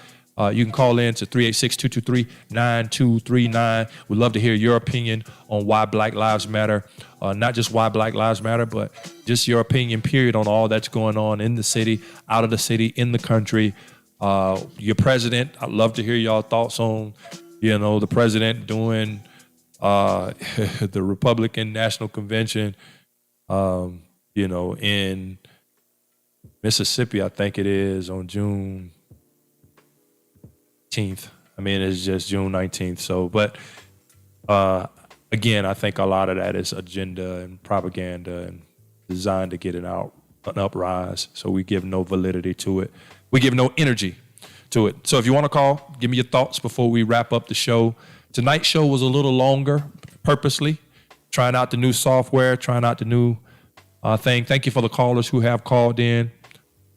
you can call in to 386-223-9239. We'd love to hear your opinion on why Black Lives Matter. Not just why Black Lives Matter, but just your opinion, period, on all that's going on in the city, out of the city, in the country. Your president, I'd love to hear y'all thoughts on, the president doing the Republican National Convention, in Mississippi, I think it is on June 19th. I mean, it's just June 19th. So, but again, I think a lot of that is agenda and propaganda and designed to get an uprise. So we give no validity to it. We give no energy to it. So if you want to call, give me your thoughts before we wrap up the show. Tonight's show was a little longer, purposely, trying out the new software, trying out the new thing. Thank you for the callers who have called in.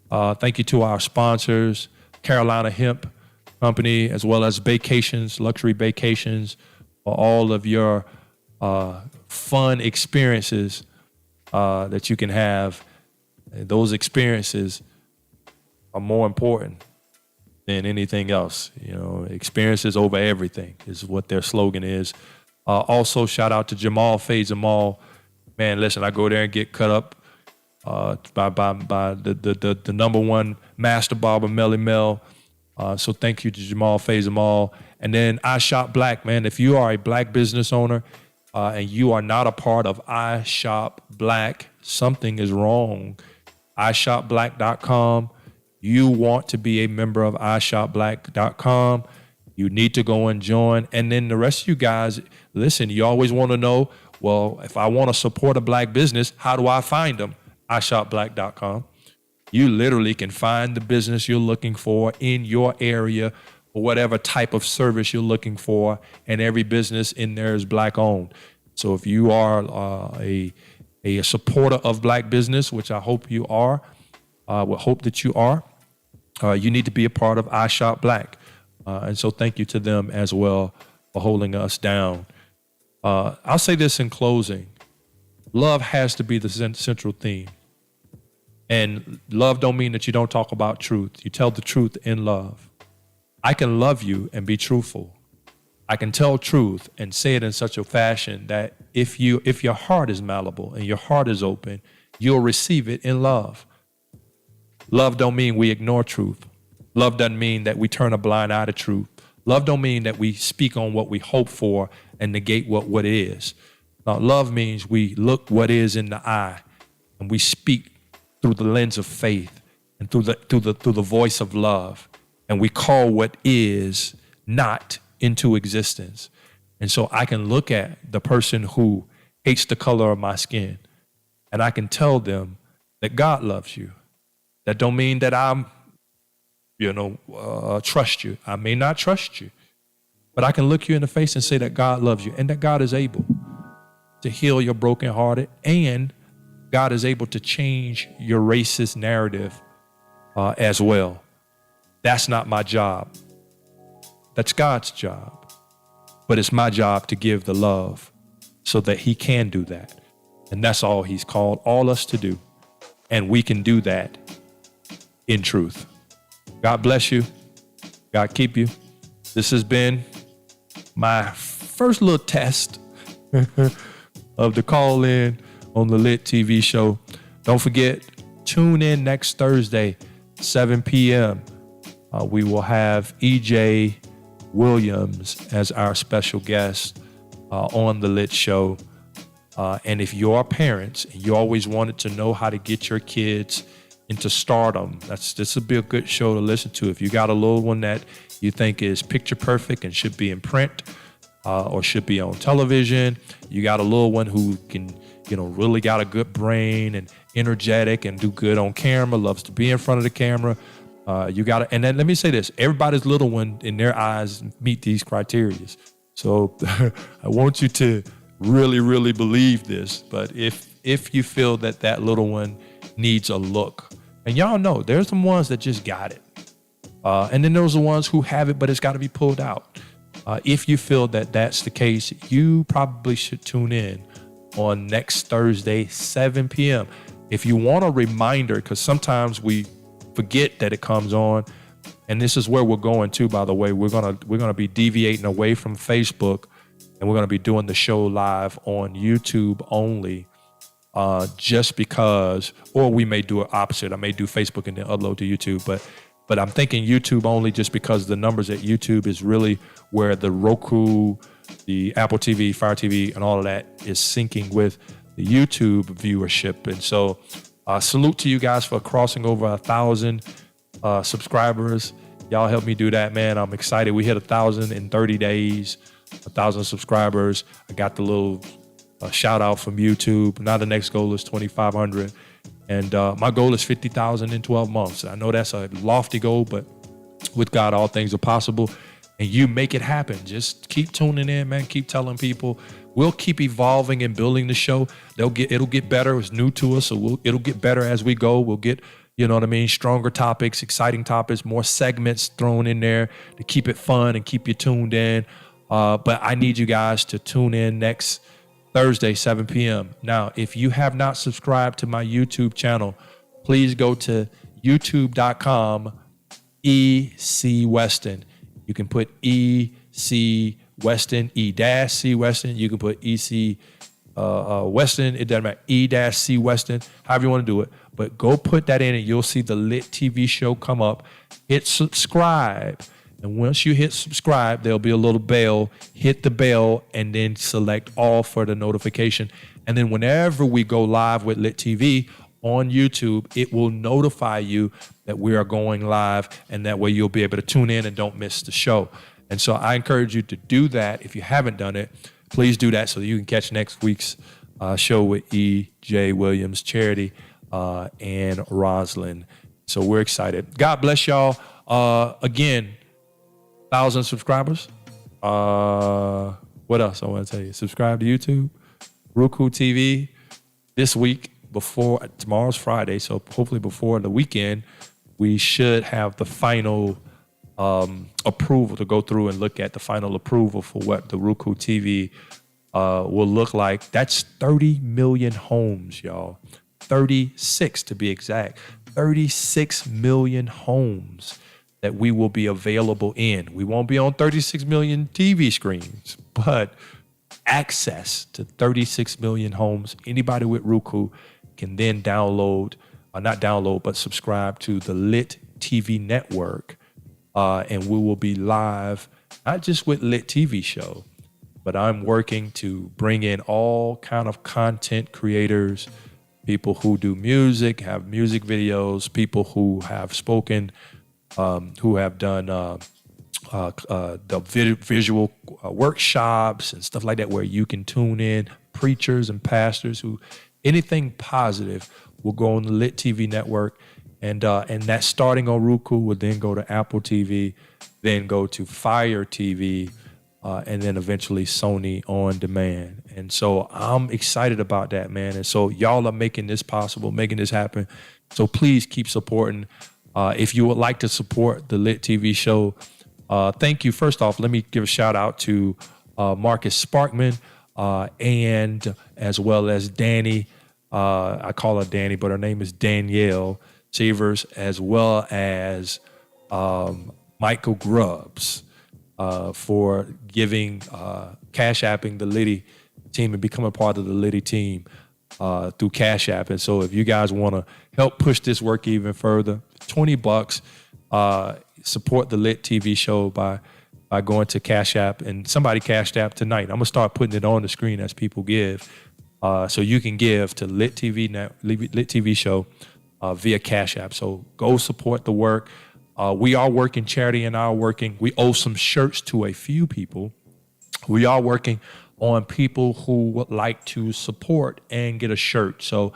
Thank you to our sponsors, Carolina Hemp Company, as well as Vacations, Luxury Vacations, for all of your fun experiences that you can have. Those experiences are more important than anything else. You know, experiences over everything is what their slogan is. Also, shout out to Jamal Faye-Jamal. Man, listen, I go there and get cut up by the number one master barber, Melly Mel. So thank you to Jamal Faye-Jamal. And then I Shop Black, man. If you are a black business owner and you are not a part of I Shop Black, something is wrong. iShopBlack.com. You want to be a member of iShopBlack.com. You need to go and join. And then the rest of you guys, listen, you always want to know, well, if I want to support a black business, how do I find them? iShopBlack.com. You literally can find the business you're looking for in your area or whatever type of service you're looking for, and every business in there is black owned. So if you are a supporter of black business, which I hope you are, would hope that you are, you need to be a part of I Shop Black. And so thank you to them as well for holding us down. I'll say this in closing. Love has to be the central theme. And love don't mean that you don't talk about truth. You tell the truth in love. I can love you and be truthful. I can tell truth and say it in such a fashion that if your heart is malleable and your heart is open, you'll receive it in love. Love don't mean we ignore truth. Love doesn't mean that we turn a blind eye to truth. Love don't mean that we speak on what we hope for and negate what is. Now, love means we look what is in the eye and we speak through the lens of faith and through the voice of love, and we call what is not into existence. And so I can look at the person who hates the color of my skin and I can tell them that God loves you. That don't mean that I'm, trust you. I may not trust you, but I can look you in the face and say that God loves you and that God is able to heal your brokenhearted, and God is able to change your racist narrative as well. That's not my job. That's God's job. But it's my job to give the love so that he can do that. And that's all he's called all us to do. And we can do that in truth. God bless you. God keep you. This has been my first little test of the call in on the Lit TV show. Don't forget, tune in next Thursday, 7 p.m. We will have E.J. Williams as our special guest on the Lit show. And if you're parents and you always wanted to know how to get your kids into stardom, this would be a good show to listen to. If you got a little one that you think is picture perfect and should be in print or should be on television, you got a little one who can, really got a good brain and energetic and do good on camera, loves to be in front of the camera. And then let me say this, everybody's little one in their eyes meet these criteria. So I want you to really, really believe this. But if you feel that little one needs a look, and y'all know there's some ones that just got it. And then there's the ones who have it, but it's got to be pulled out. If you feel that that's the case, you probably should tune in on next Thursday, 7 p.m. If you want a reminder, because sometimes we forget that it comes on, and this is where we're going to, by the way, we're gonna be deviating away from Facebook, and we're gonna be doing the show live on YouTube only, just because, or we may do it opposite. I may do Facebook and then upload to YouTube, but I'm thinking YouTube only just because the numbers at YouTube is really where the Roku, the Apple TV, Fire TV, and all of that is syncing with the YouTube viewership. And so Salute to you guys for crossing over 1,000 subscribers. Y'all help me do that, man. I'm excited. We hit 1,000 in 30 days, 1,000 subscribers. I got the little shout out from YouTube. Now the next goal is 2,500. And my goal is 50,000 in 12 months. I know that's a lofty goal, but with God, all things are possible. And you make it happen. Just keep tuning in, man. Keep telling people. We'll keep evolving and building the show. It'll get better. It's new to us, so it'll get better as we go. We'll get, you know what I mean, stronger topics, exciting topics, more segments thrown in there to keep it fun and keep you tuned in. But I need you guys to tune in next Thursday, 7 p.m. Now, if you have not subscribed to my YouTube channel, please go to youtube.com, E-C Weston. You can put E-C Weston, E-C Weston. You can put E-C Weston. It doesn't matter. E-C Weston, however you want to do it. But go put that in and you'll see the Lit TV show come up. Hit subscribe. And once you hit subscribe, there'll be a little bell. Hit the bell and then select all for the notification. And then whenever we go live with Lit TV on YouTube, it will notify you that we are going live. And that way you'll be able to tune in and don't miss the show. And so I encourage you to do that. If you haven't done it, please do that so that you can catch next week's show with E.J. Williams Charity and Roslyn. So we're excited. God bless y'all. Again, 1,000 subscribers. What else I want to tell you? Subscribe to YouTube, Roku TV. This week, tomorrow's Friday, so hopefully before the weekend, we should have the final approval to go through and look at the final approval for what the Roku TV will look like. That's 30 million homes, y'all. 36 to be exact. 36 million homes that we will be available in. We won't be on 36 million TV screens, but access to 36 million homes. Anybody with Roku can then subscribe to the Lit TV network. And we will be live, not just with Lit TV show, but I'm working to bring in all kind of content creators, people who do music, have music videos, people who have spoken, who have done the visual workshops and stuff like that, where you can tune in, preachers and pastors who anything positive will go on the Lit TV network. And that's starting on Roku, will then go to Apple TV, then go to Fire TV, and then eventually Sony On Demand. And so I'm excited about that, man. And so y'all are making this possible, making this happen. So please keep supporting. If you would like to support the Lit TV show, thank you. First off, let me give a shout out to Marcus Sparkman and as well as Danny. I call her Danny, but her name is Danielle Severs, as well as Michael Grubbs for giving Cash Apping the Liddy team and becoming part of the Liddy team through Cash App. And so if you guys want to help push this work even further, $20, support the Lit TV show by going to Cash App. And somebody cashed app tonight. I'm going to start putting it on the screen as people give. So you can give to Lit TV show via Cash App. So go support the work. We are working, Charity and I are working. We owe some shirts to a few people. We are working on people who would like to support and get a shirt. So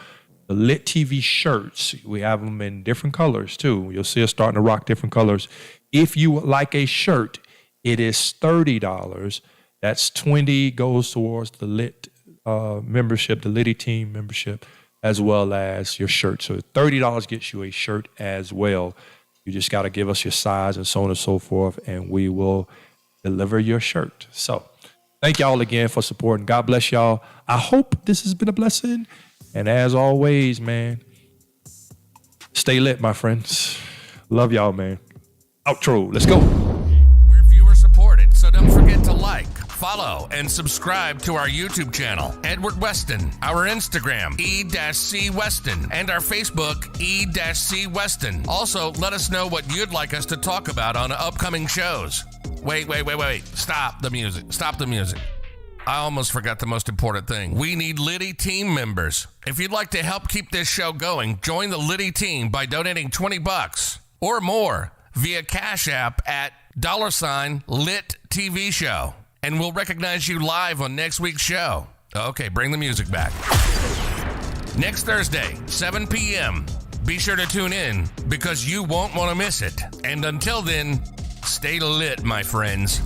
the Lit TV shirts, we have them in different colors too. You'll see us starting to rock different colors. If you would like a shirt, it is $30. That's $20 goes towards the Lit membership, the Liddy team membership, as well as your shirt. So $30 gets you a shirt as well. You just got to give us your size and so on and so forth, and we will deliver your shirt. So thank y'all again for supporting. God bless y'all. I hope this has been a blessing. And as always, man, stay lit, my friends. Love y'all, man. Outro. Let's go. We're viewer supported, so don't forget to like, follow, and subscribe to our YouTube channel, Edward Weston, our Instagram, E-C Weston, and our Facebook, E-C Weston. Also, let us know what you'd like us to talk about on upcoming shows. Wait. Stop the music. I almost forgot the most important thing. We need Liddy team members. If you'd like to help keep this show going, join the Liddy team by donating $20 or more via Cash App at $Lit TV Show. And we'll recognize you live on next week's show. Okay, bring the music back. Next Thursday, 7 p.m. Be sure to tune in because you won't want to miss it. And until then, stay lit, my friends.